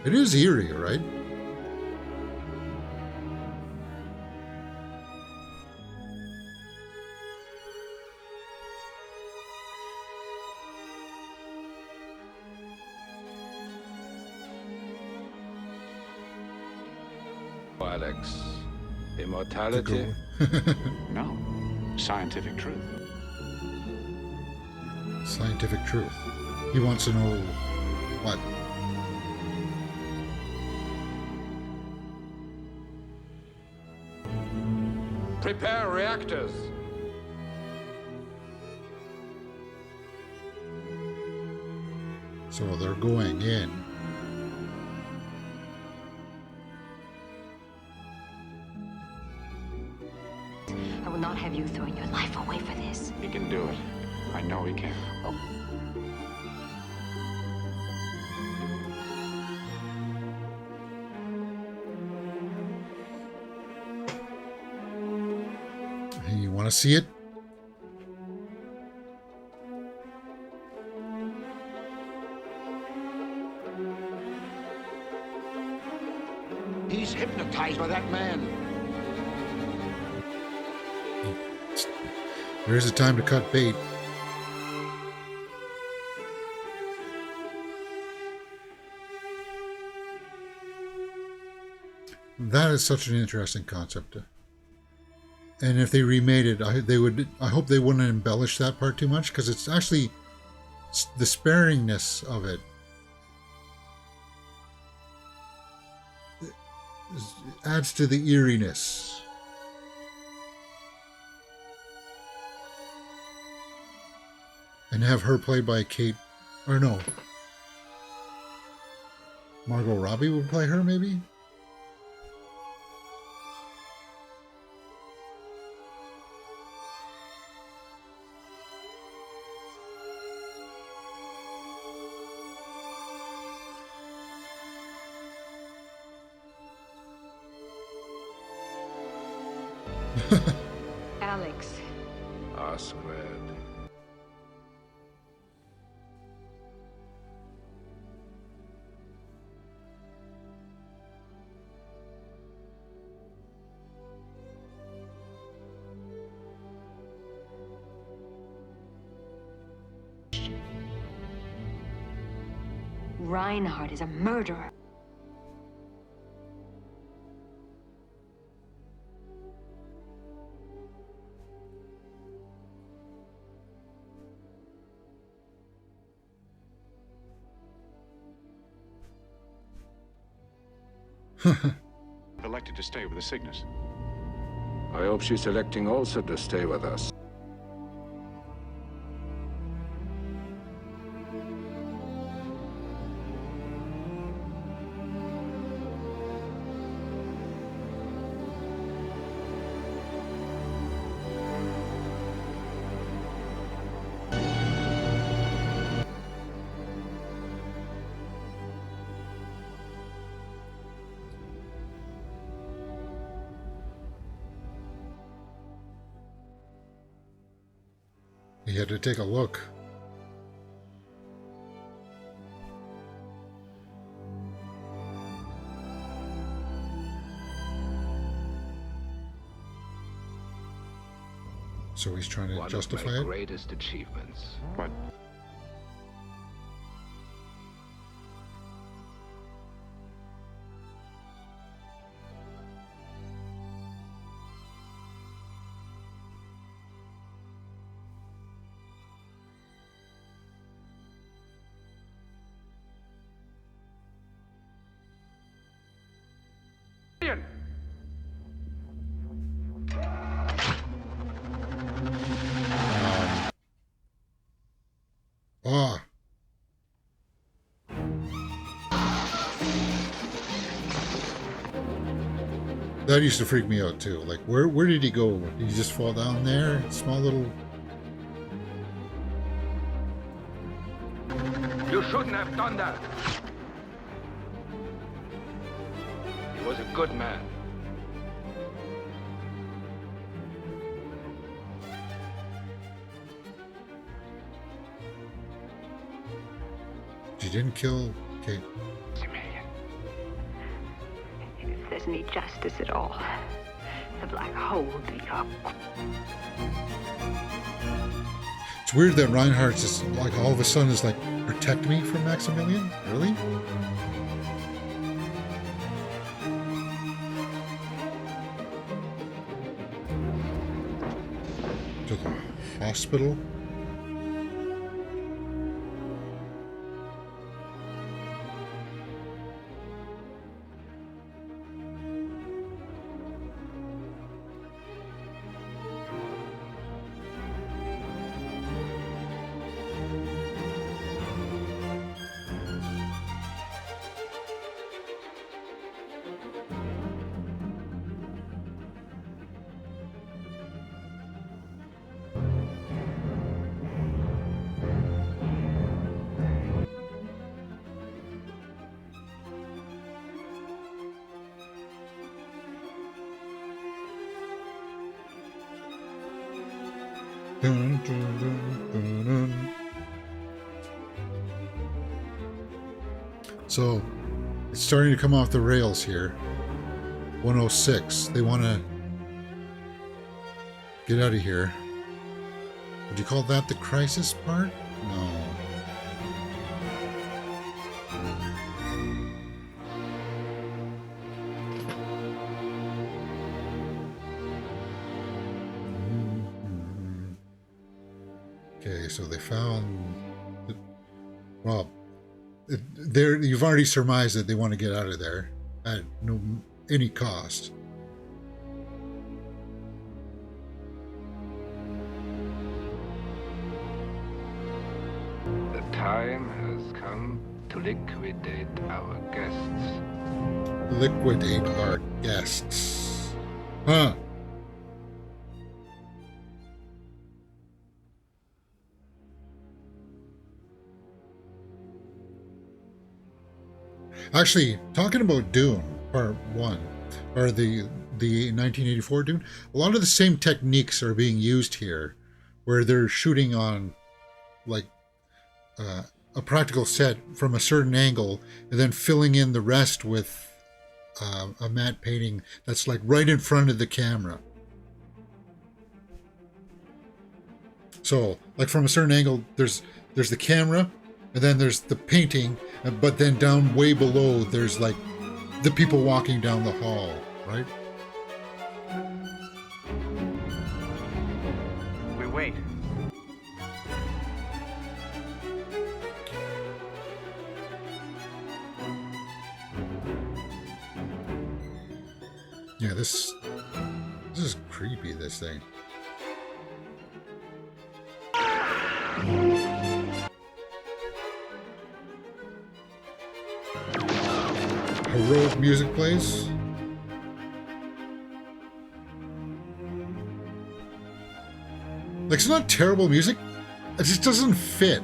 It is eerie, right? Alex. Immortality? No. Scientific truth. Scientific truth. He wants to know what? Prepare reactors. So they're going in. I will not have you throwing your life away for this. He can do it. I know he can. Hey, you want to see it? He's hypnotized by that man. There's a time to cut bait. That is such an interesting concept. And if they remade it, I hope they wouldn't embellish that part too much, because it's actually the sparingness of it adds to the eeriness. And have her played by Kate, or no, Margot Robbie would play her, maybe? Alex. R squared. Reinhardt is a murderer. Elected to stay with the Cygnus. I hope she's electing also to stay with us. He had to take a look. So he's trying to justify One of my it? greatest achievements. What? Ah. That used to freak me out too. Like, where did he go? Did he just fall down there? Small little... You shouldn't have done that. He was a good man. He didn't kill Kate. If there's any justice at all, the black hole will be up. It's weird that Reinhardt's is like all of a sudden is like, protect me from Maximilian? Really? hospital. Dun, dun, dun, dun, dun. So it's starting to come off the rails here. 106. They want to get out of here. Would you call that the crisis part? No. Okay, so they found... Well, you've already surmised that they want to get out of there at any cost. The time has come to liquidate our guests. Liquidate our guests. Huh. Actually, talking about Dune Part 1, or the 1984 Dune, a lot of the same techniques are being used here, where they're shooting on like a practical set from a certain angle and then filling in the rest with a matte painting that's like right in front of the camera. So, like from a certain angle, there's the camera, and then there's the painting, but then down way below, there's like the people walking down the hall, right? We wait. Yeah, this is creepy, this thing. Heroic music plays. Like, it's not terrible music, it just doesn't fit.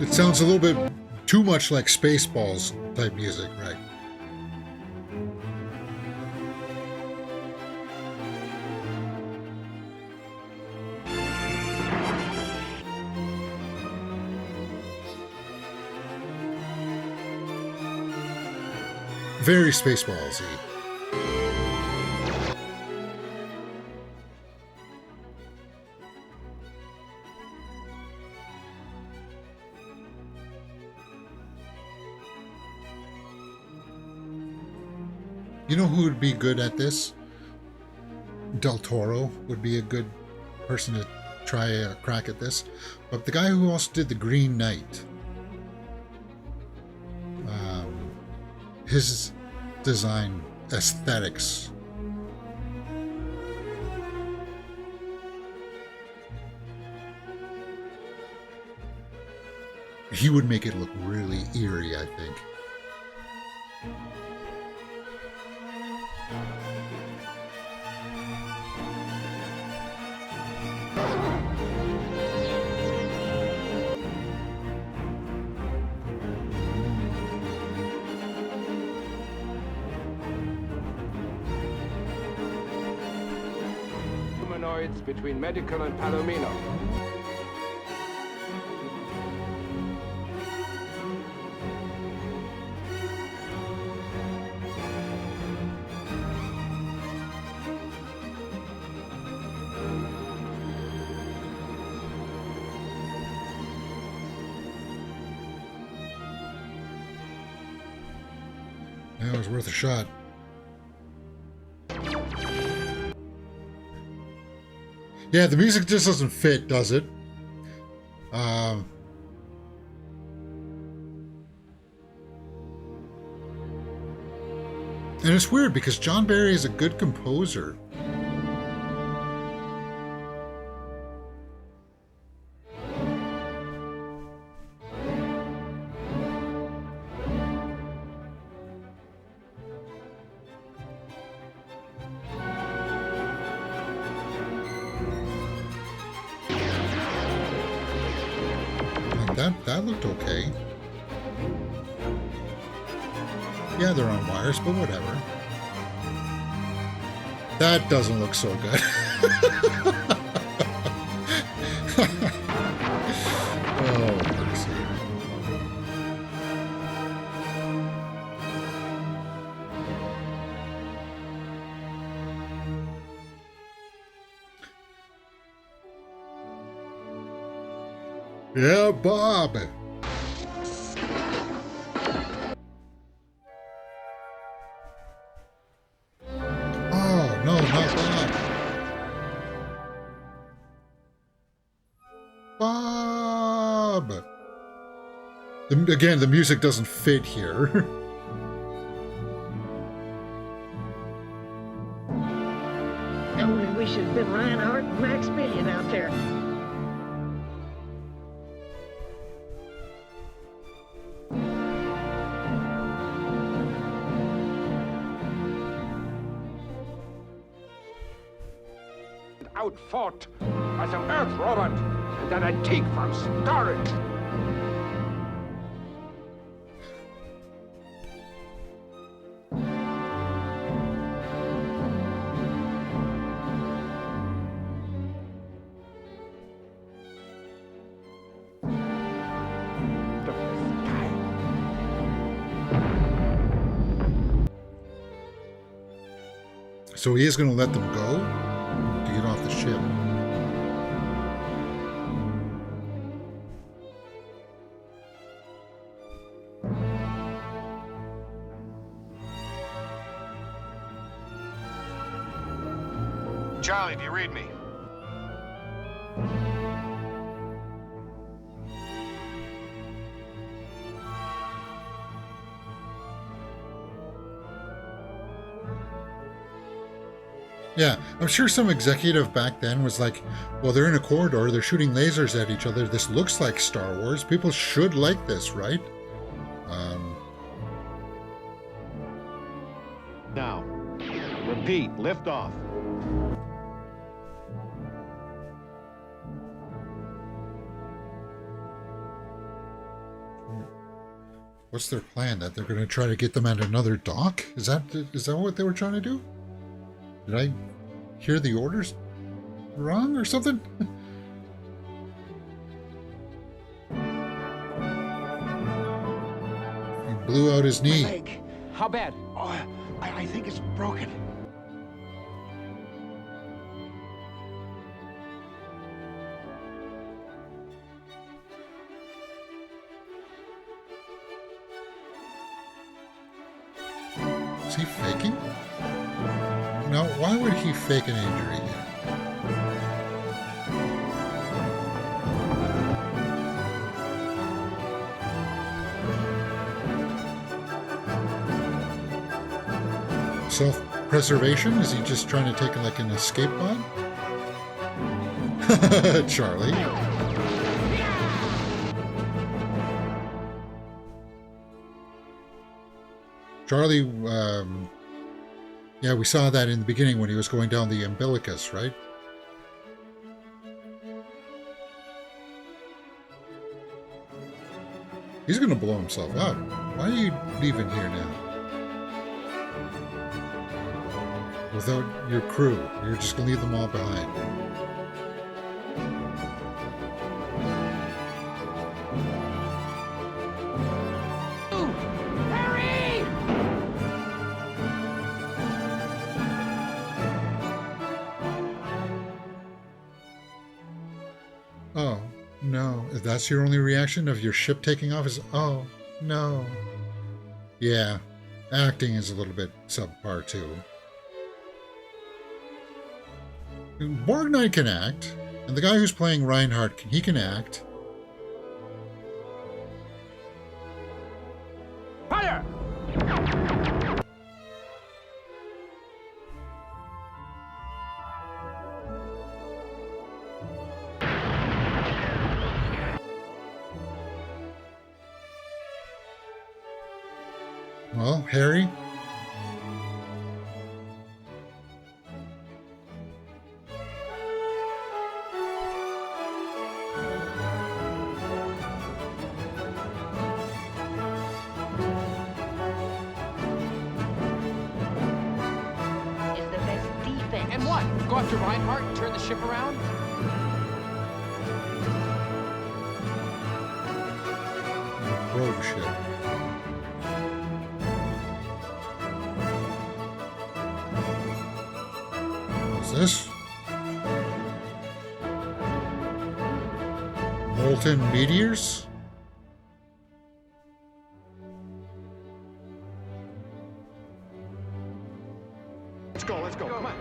It sounds a little bit too much like Spaceballs type music, right? Very Spaceballs-y. You know who would be good at this? Del Toro would be a good person to try a crack at this. But the guy who also did The Green Knight, his design aesthetics, he would make it look really eerie, I think. Humanoids between Medical and Palomino. Yeah, it was worth a shot. Yeah, the music just doesn't fit, does it? And it's weird because John Barry is a good composer. That looked okay. Yeah, they're on wires, but whatever. That doesn't look so good. Oh, mercy. Yeah, Bob. Oh, no, not Bob. Bob. Again, the music doesn't fit here. Only we should have been Reinhardt and Maximilian out there. Outfought by some Earth robot, and then I take from storage. So he is going to let them go to get off the ship. Charlie, do you read me? Yeah, I'm sure some executive back then was like, well, they're in a corridor, they're shooting lasers at each other. This looks like Star Wars. People should like this, right? Now, repeat, lift off. What's their plan? That they're going to try to get them at another dock? Is that what they were trying to do? Did I hear the orders wrong or something? He blew out his knee. Leg. How bad? Oh, I think it's broken. Is he faking? No, why would he fake an injury here? Self-preservation? Is he just trying to take like an escape pod? Charlie. Charlie, yeah, we saw that in the beginning when he was going down the umbilicus, right? He's going to blow himself up. Why are you leaving here now? Without your crew, you're just going to leave them all behind. Oh, no. If that's your only reaction of your ship taking off is, oh, no. Yeah, acting is a little bit subpar, too. Borgnine can act, and the guy who's playing Reinhardt, he can act. Fire! Well, Harry. And what? Go after Reinhardt and turn the ship around? Probe ship. What's this? Molten meteors? Let's go, come on.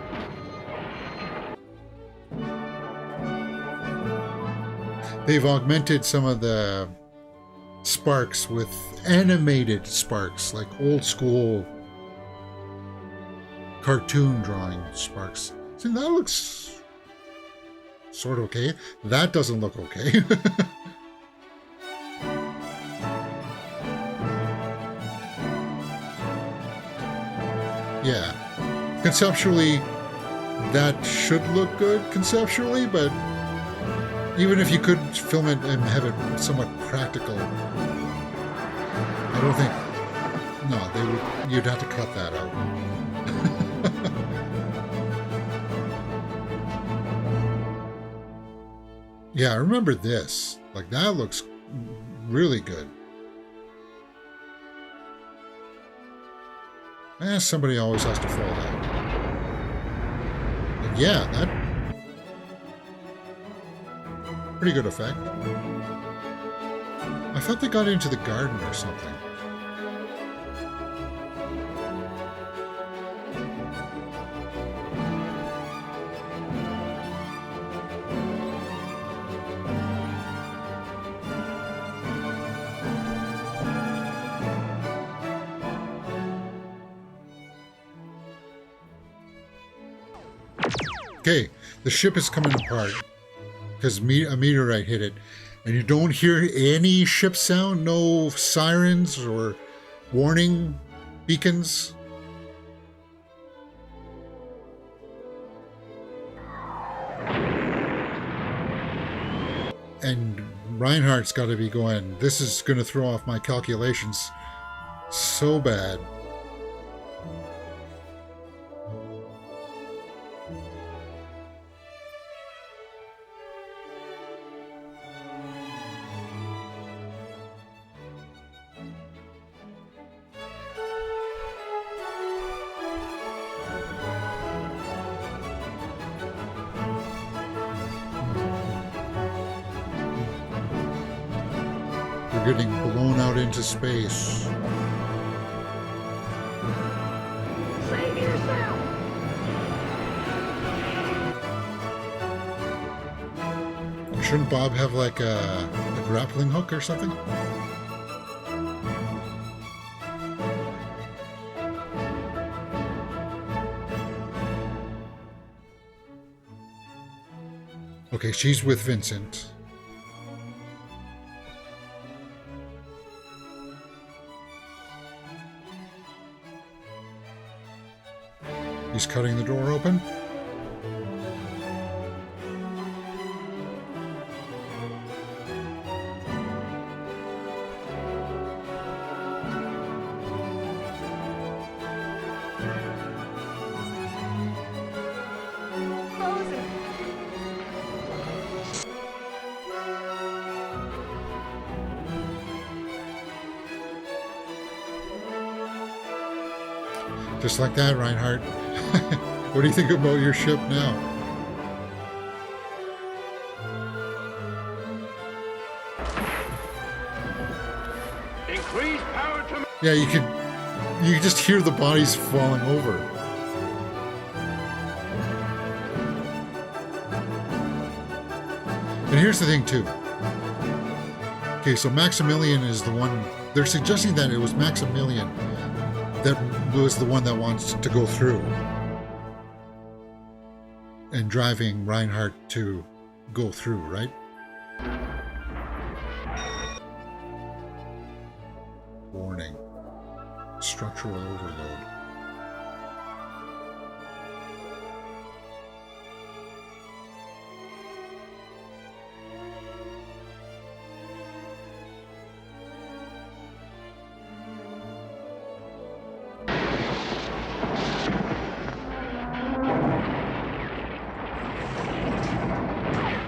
They've augmented some of the sparks with animated sparks, like old school cartoon drawing sparks. See, that looks sort of okay. That doesn't look okay. Yeah. Conceptually, that should look good conceptually, but even if you could film it and have it somewhat practical, I don't think. No, they would. You'd have to cut that out. Yeah, I remember this. Like, that looks really good. Somebody always has to fall down. But yeah, that... pretty good effect. I thought they got into the garden or something. Okay, the ship is coming apart because a meteorite hit it, and you don't hear any ship sound, no sirens or warning beacons. And Reinhardt's got to be going, this is going to throw off my calculations so bad. Getting blown out into space. Save yourself. Shouldn't Bob have like a grappling hook or something? Okay, she's with Vincent. He's cutting the door open. Just like that, Reinhardt. What do you think about your ship now? Increase power to... Yeah, you can just hear the bodies falling over. And here's the thing, too. Okay, so Maximilian is the one... They're suggesting that it was Maximilian that was the one that wants to go through. And driving Reinhardt to go through, right? Warning. Structural overload.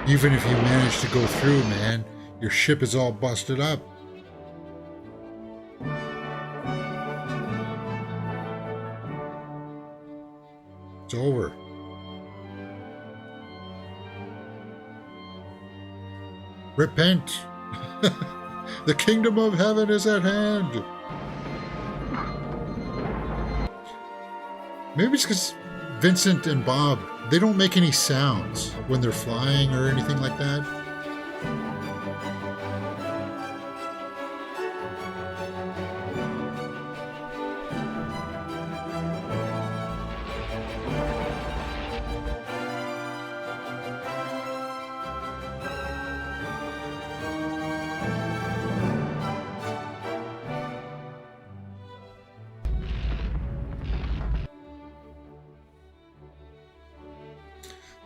Even if you manage to go through, man, your ship is all busted up. It's over. Repent. The kingdom of heaven is at hand. Maybe it's because Vincent and Bob, they don't make any sounds when they're flying or anything like that.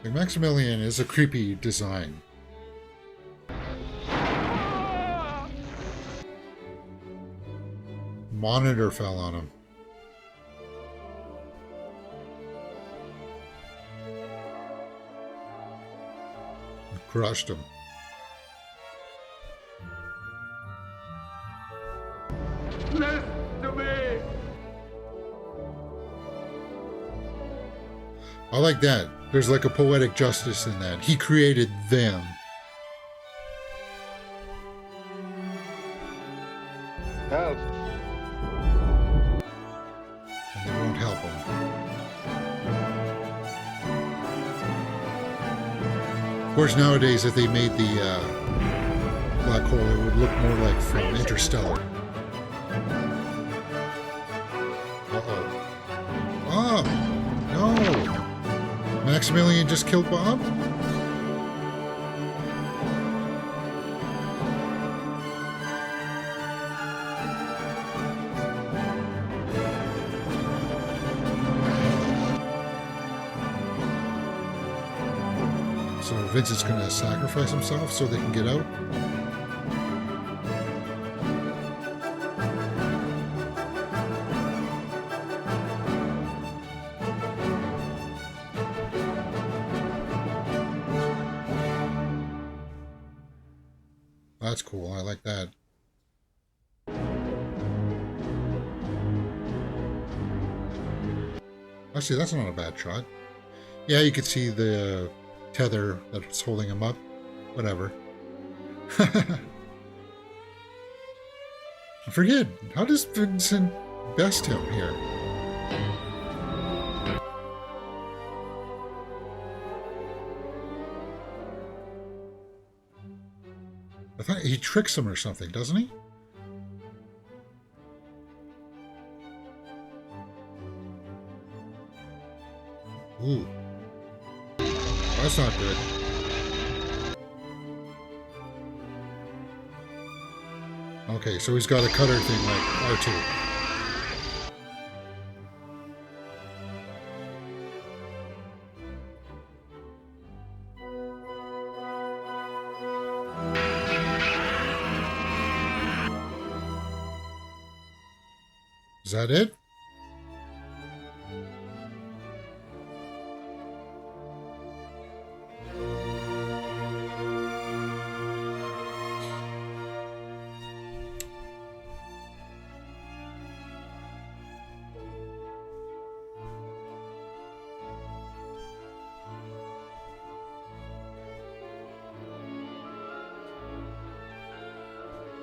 The Maximilian is a creepy design. Monitor fell on him. Crushed him. Listen to me! I like that. There's like a poetic justice in that. He created them. Help. And they won't help him. Of course, nowadays, if they made the black hole, it would look more like from Interstellar. Uh-oh. Oh! No! Maximilian just killed Bob? So Vincent's gonna sacrifice himself so they can get out? That's cool. I like that. Actually, that's not a bad shot. Yeah, you could see the tether that's holding him up. Whatever. I forget. How does Vincent best him here? I thought he tricks him or something, doesn't he? Ooh. That's not good. Okay, so he's got a cutter thing like R2. Is that it?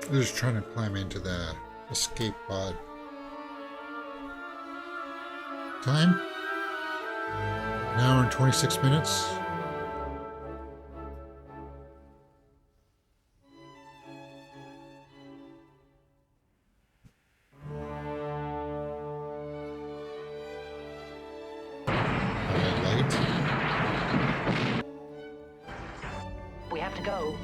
They're just trying to climb into the escape pod. Time? An hour and 26 minutes. have to go.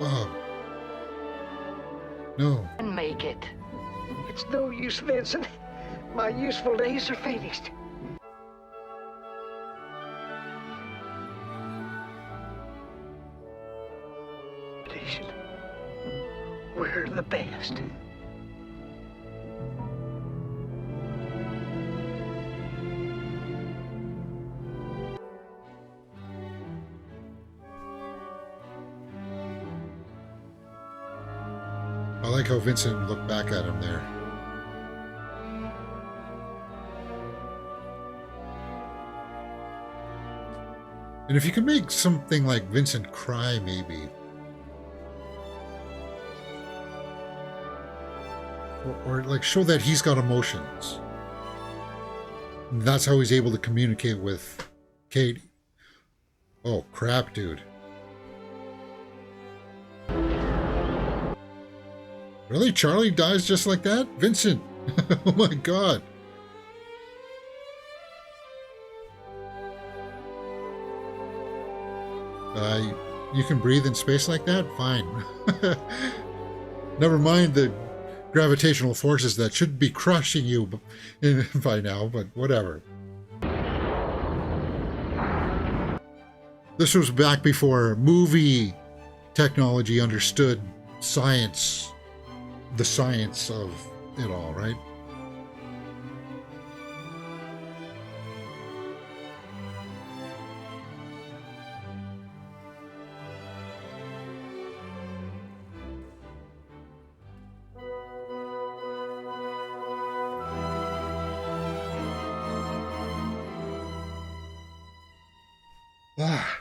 Bob. No. And make it. It's no use, Vincent. My useful days are finished. We're the best. I like how Vincent looked back at him there. And if you could make something like Vincent cry, maybe. Or like show that he's got emotions. And that's how he's able to communicate with Katie. Oh, crap, dude. Really? Charlie dies just like that? Vincent! Oh my god. You can breathe in space like that? Fine. Never mind the gravitational forces that should be crushing you by now, but whatever. This was back before movie technology understood science, the science of it all, right? Ah.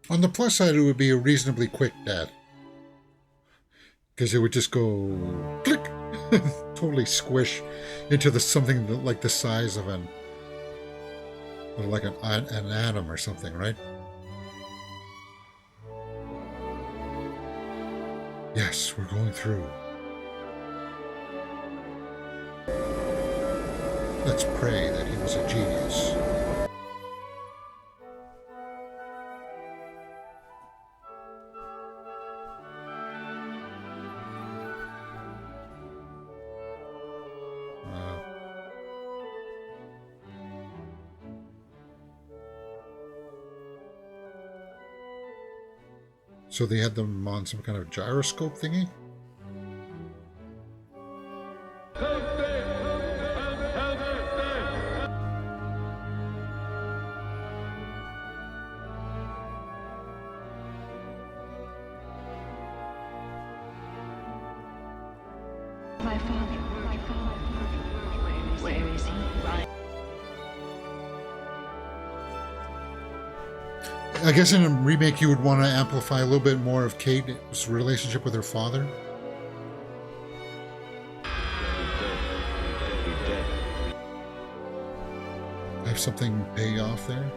On the plus side, it would be a reasonably quick death. Because it would just go click, totally squish into something that, like the size of an atom or something, right? Yes, we're going through. Let's pray that he was a genius. So they had them on some kind of gyroscope thingy? My father. Where is he? I guess in a remake you would want to amplify a little bit more of Kate's relationship with her father. Have something pay off there.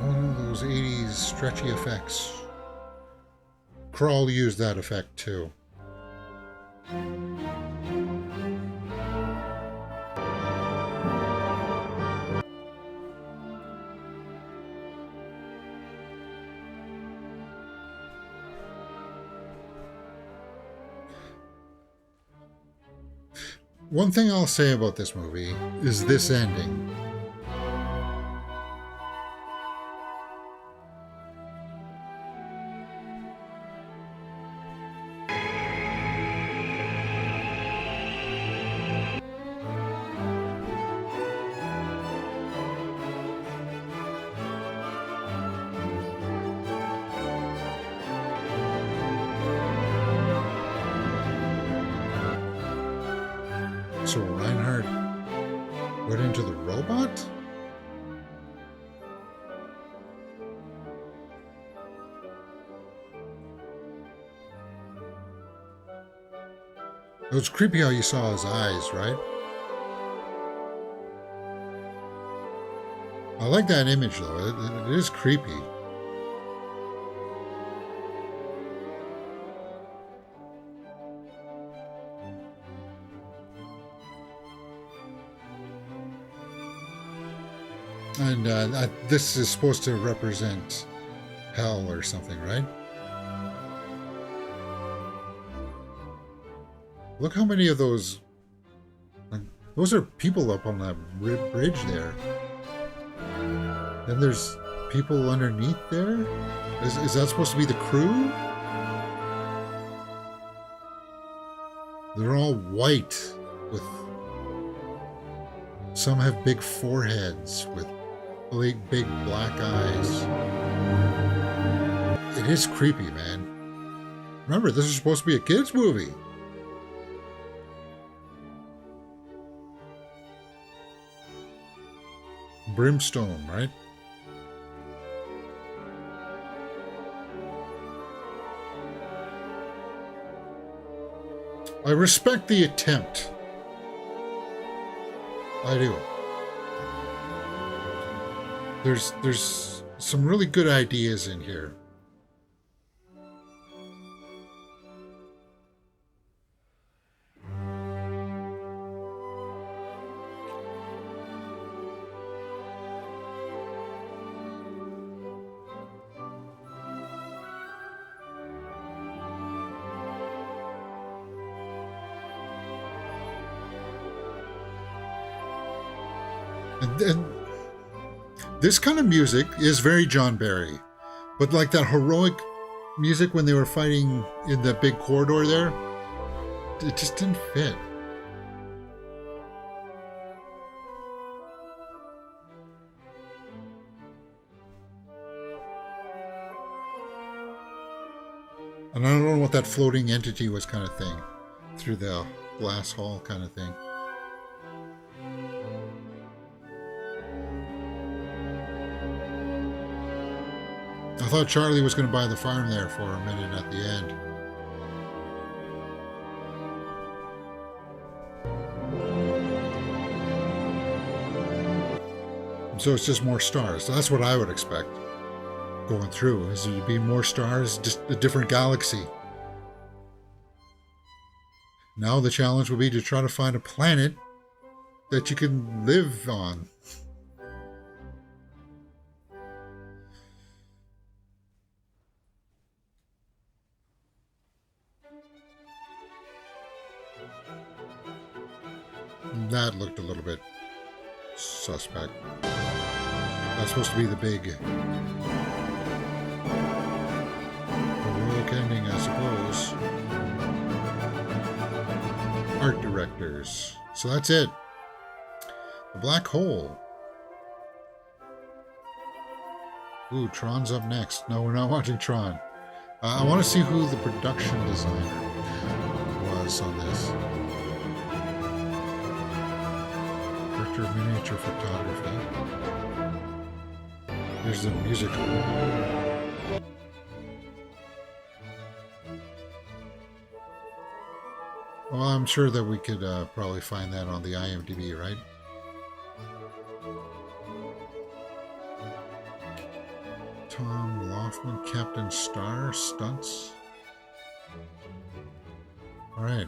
Oh no, those 80s stretchy effects. Crawl used that effect too. One thing I'll say about this movie is this ending. So Reinhardt went into the robot? It was creepy how you saw his eyes, right? I like that image though. It is creepy. And this is supposed to represent hell or something, right? Look how many of those... those are people up on that bridge there. Then there's people underneath there? Is that supposed to be the crew? They're all white with... Some have big foreheads with big black eyes. It is creepy, man. Remember, this is supposed to be a kids' movie. Brimstone, right? I respect the attempt. I do. There's some really good ideas in here. And this kind of music is very John Barry, but like that heroic music when they were fighting in the big corridor there, it just didn't fit. And I don't know what that floating entity was kind of thing, through the glass hall kind of thing. I thought Charlie was going to buy the farm there for a minute at the end. So it's just more stars. So that's what I would expect going through, is there'd be more stars, just a different galaxy. Now the challenge will be to try to find a planet that you can live on. That looked a little bit suspect. That's supposed to be the big heroic ending, I suppose. Art directors. So that's it. The Black Hole. Ooh, Tron's up next. No, we're not watching Tron. I want to see who the production designer was on this. Director of miniature photography. There's the musical. Well, I'm sure that we could probably find that on the IMDb, right? Tom Laughlin, Captain Star, stunts. All right.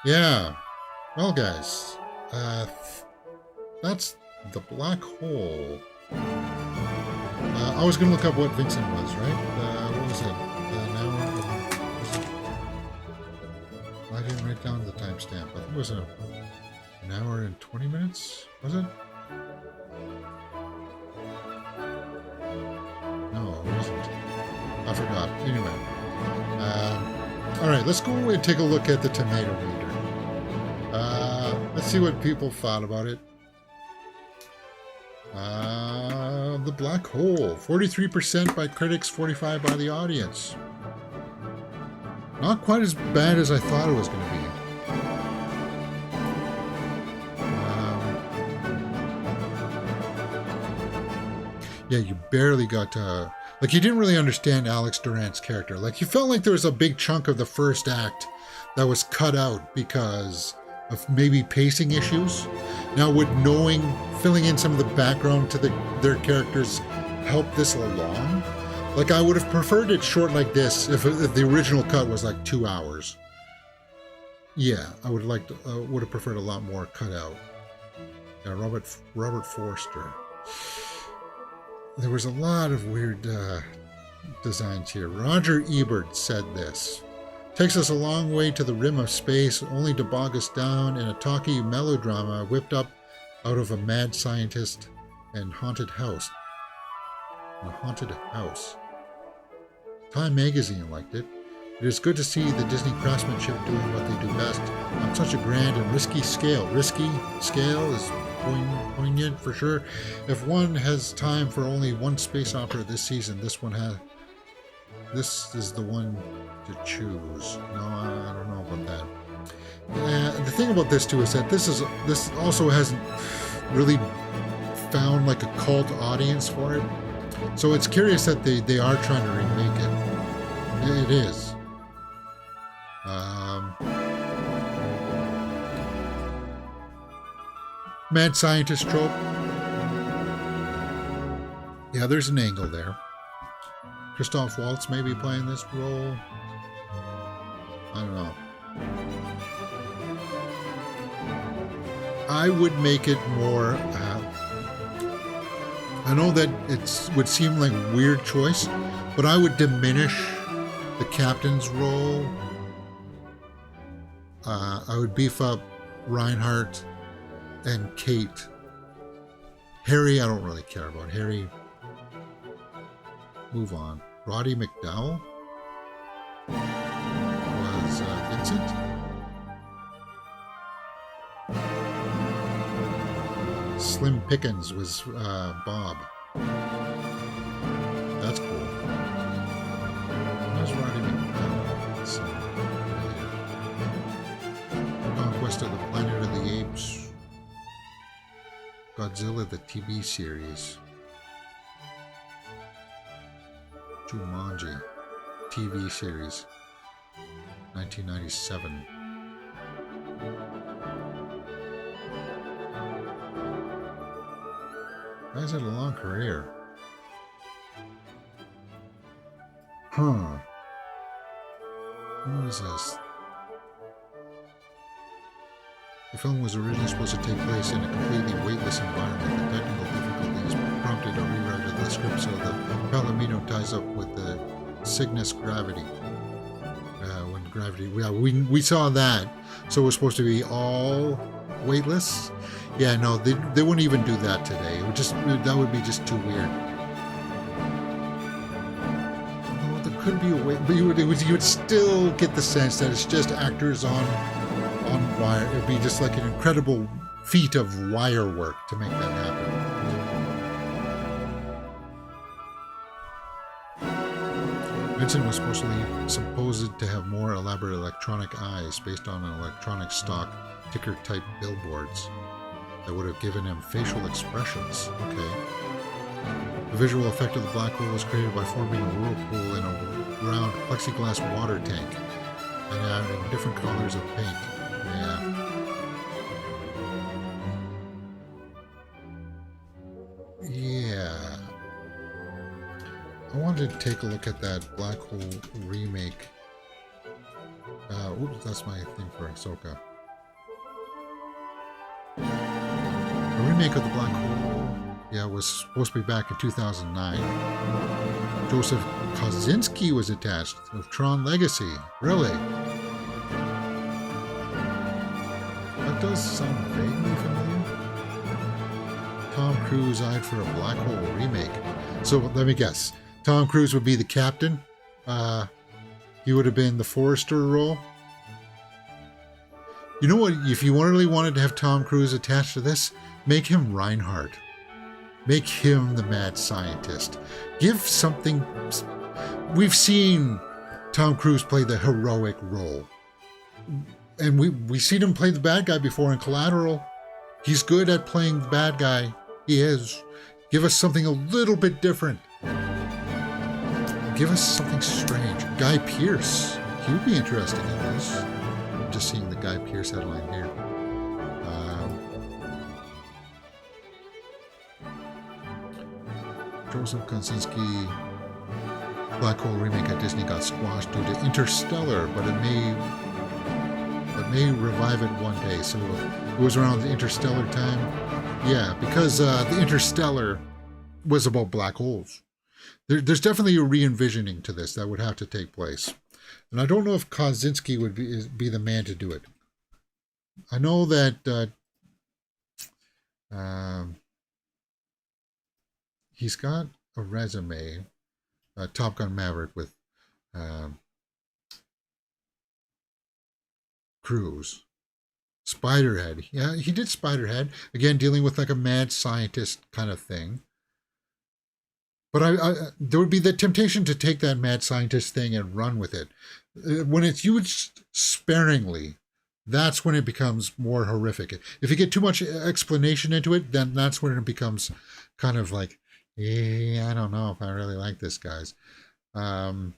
Yeah. Well, guys, that's The Black Hole. I was going to look up what Vincent was, right? What was it? An hour? I didn't write down the timestamp. I think it was an hour and 20 minutes, was it? No, it wasn't. I forgot. Anyway. All right, let's go and take a look at the tomato meter. Let's see what people thought about it. The Black Hole. 43% by critics, 45% by the audience. Not quite as bad as I thought it was going to be. Yeah, you barely got to... Like, you didn't really understand Alex Durant's character. Like, you felt like there was a big chunk of the first act that was cut out because of maybe pacing issues. Now, would filling in some of the background to their characters help this along? Like, I would have preferred it short like this if the original cut was like 2 hours. Yeah, I would have preferred a lot more cut out. Yeah, Robert Forster. There was a lot of weird designs here. Roger Ebert said this. Takes us a long way to the rim of space, only to bog us down in a talky melodrama whipped up out of a mad scientist and haunted house. A haunted house. Time magazine liked it. It is good to see the Disney craftsmanship doing what they do best on such a grand and risky scale. Risky scale is poignant for sure. If one has time for only one space opera this season, this is the one to choose. No, I don't know about that. The thing about this too is that this also hasn't really found like a cult audience for it. So it's curious that they are trying to remake it. It is. Mad scientist trope. Yeah, there's an angle there. Christoph Waltz may be playing this role. I don't know. I would make it more... I know that it would seem like a weird choice, but I would diminish the captain's role. I would beef up Reinhardt and Kate. Harry, I don't really care about. Harry, move on. Roddy McDowell was Vincent. Slim Pickens was Bob. That's cool. Where's Roddy McDowell? Conquest of the Planet of the Apes. Godzilla, the TV series. Jumanji, TV series. 1997. Guy's had a long career. Huh. What is this? The film was originally supposed to take place in a completely weightless environment. The technical difficulties prompted a rewrite of the script so the Palomino ties up with the Cygnus gravity. When gravity, yeah, we saw that. So it was supposed to be all weightless. Yeah, no, they wouldn't even do that today. That would be just too weird. Although there could be a way, but you would still get the sense that it's just actors on wire. It'd be just like an incredible feat of wire work to make that happen. Vincent was supposed to have more elaborate electronic eyes based on an electronic stock ticker-type billboards that would have given him facial expressions. Okay. The visual effect of the black hole was created by forming a whirlpool in a round plexiglass water tank and adding different colors of paint. Yeah. Yeah. I wanted to take a look at that Black Hole remake. Oops, that's my thing for Ahsoka. The remake of the Black Hole, yeah, was supposed to be back in 2009. Joseph Kosinski was attached of Tron Legacy. Really? does sound vaguely familiar. Tom Cruise eyed for a Black Hole remake. So let me guess. Tom Cruise would be the captain. He would have been the Forrester role. You know what? If you really wanted to have Tom Cruise attached to this, make him Reinhardt. Make him the mad scientist. Give something... We've seen Tom Cruise play the heroic role. And we've seen him play the bad guy before in Collateral. He's good at playing the bad guy. He is. Give us something a little bit different. Give us something strange. Guy Pearce. He would be interesting in this. I'm just seeing the Guy Pearce headline here. Joseph Kosinski Black Hole remake at Disney got squashed due to Interstellar, but it may revive it one day. So it was around the Interstellar time. Yeah, because the Interstellar was about black holes. There's definitely a re-envisioning to this that would have to take place. And I don't know if Kosinski would be the man to do it. I know that he's got a resume, Top Gun Maverick with Cruise. Spiderhead. Yeah, he did Spiderhead. Again, dealing with like a mad scientist kind of thing. But there would be the temptation to take that mad scientist thing and run with it. When it's used sparingly, that's when it becomes more horrific. If you get too much explanation into it, then that's when it becomes kind of like, I don't know if I really like this, guys. As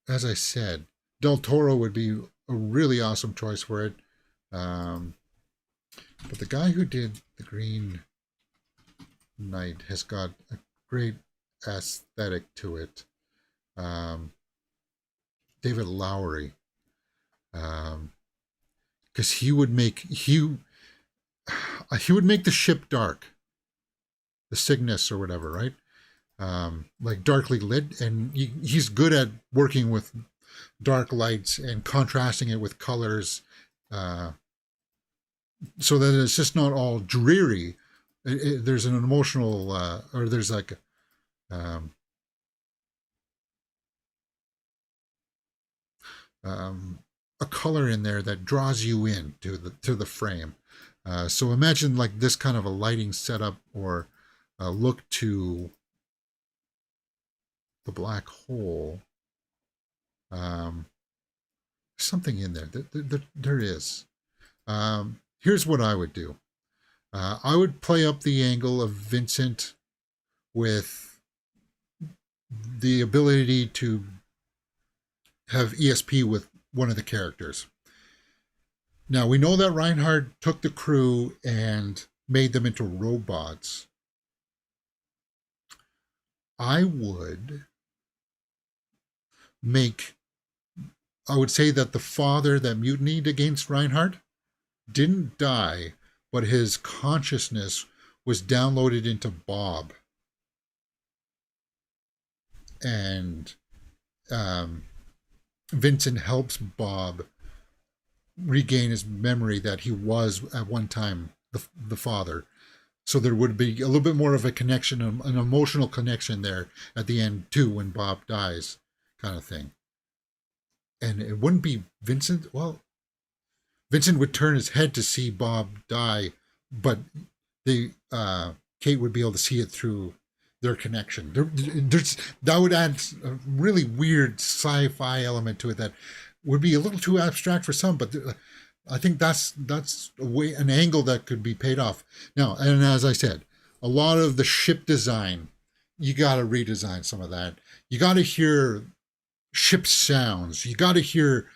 I said, Del Toro would be a really awesome choice for it. But the guy who did The Green Knight has got a great aesthetic to it. David Lowery. Because he would make the ship dark. The Cygnus or whatever, right? Like darkly lit, and he's good at working with dark lights and contrasting it with colors, so that it's just not all dreary. There's an emotional, or there's like a color in there that draws you in to the frame. So imagine like this kind of a lighting setup or look to the black hole. Something in there. There is. Here's what I would do. I would play up the angle of Vincent with the ability to have ESP with one of the characters. Now, we know that Reinhardt took the crew and made them into robots. I would say that the father that mutinied against Reinhardt didn't die, but his consciousness was downloaded into Bob. And Vincent helps Bob regain his memory that he was at one time the father. So there would be a little bit more of a connection, an emotional connection there at the end too, when Bob dies, kind of thing. And it wouldn't be Vincent. Well, Vincent would turn his head to see Bob die, but Kate would be able to see it through their connection. That would add a really weird sci-fi element to it that would be a little too abstract for some, but I think that's an angle that could be paid off. Now, and as I said, a lot of the ship design, you got to redesign some of that. You got to hear ship sounds. You got to hear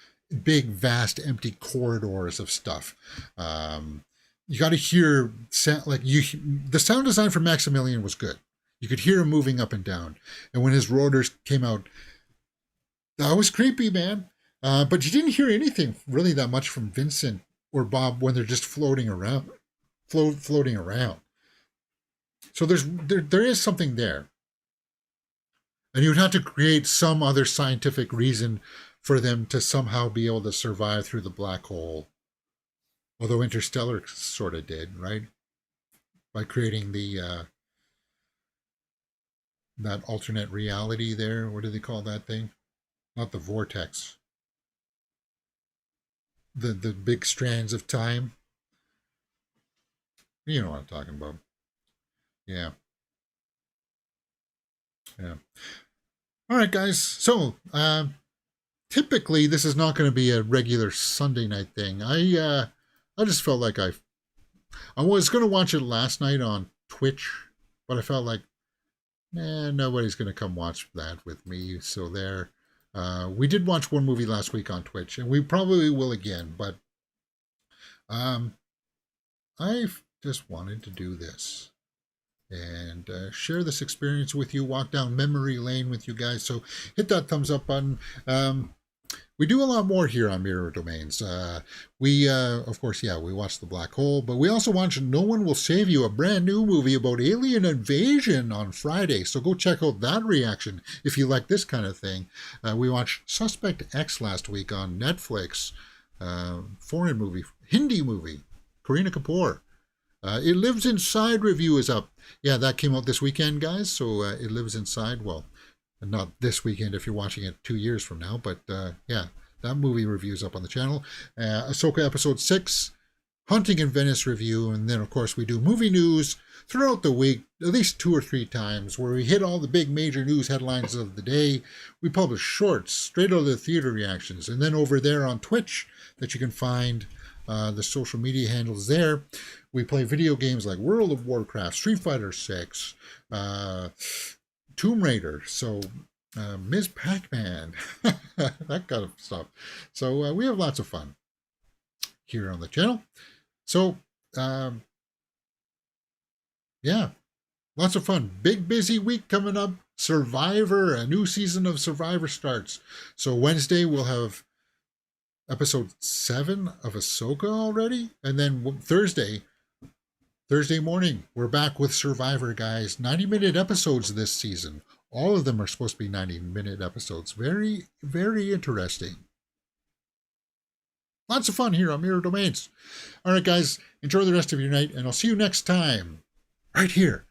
big, vast, empty corridors of stuff. You got to hear the sound design for Maximilian was good. You could hear him moving up and down, and when his rotors came out, that was creepy, man. But you didn't hear anything really that much from Vincent or Bob when they're just floating around. So there is something there. And you would have to create some other scientific reason for them to somehow be able to survive through the black hole. Although Interstellar sort of did, right? By creating the that alternate reality there. What do they call that thing? Not the vortex. The big strands of time. You know what I'm talking about. Yeah. Yeah. All right, guys. So, typically this is not going to be a regular Sunday night thing. I just felt like I was going to watch it last night on Twitch, but I felt like, nobody's going to come watch that with me. So there. We did watch one movie last week on Twitch, and we probably will again. But I just wanted to do this and share this experience with you, walk down memory lane with you guys. So hit that thumbs up button. We do a lot more here on Mirror Domains. We, of course, we watched The Black Hole, but we also watched No One Will Save You, a brand new movie about alien invasion on Friday. So go check out that reaction if you like this kind of thing. We watched Suspect X last week on Netflix. Foreign movie, Hindi movie, Kareena Kapoor. It Lives Inside review is up. Yeah, that came out this weekend, guys. So It Lives Inside, well, not this weekend if you're watching it 2 years from now, but that movie review is up on the channel. Ahsoka Episode 6, Hunting in Venice review, and then, of course, we do movie news throughout the week, at least 2 or 3 times, where we hit all the big major news headlines of the day. We publish shorts, straight out of the theater reactions, and then over there on Twitch that you can find the social media handles there. We play video games like World of Warcraft, Street Fighter 6, Tomb Raider, so Ms. Pac-Man, that kind of stuff. So we have lots of fun here on the channel. So, lots of fun. Big busy week coming up. Survivor, a new season of Survivor starts. So Wednesday we'll have episode 7 of Ahsoka already, and then Thursday morning, we're back with Survivor, guys. 90-minute episodes this season. All of them are supposed to be 90-minute episodes. Very, very interesting. Lots of fun here on Mirror Domains. All right, guys, enjoy the rest of your night, and I'll see you next time, right here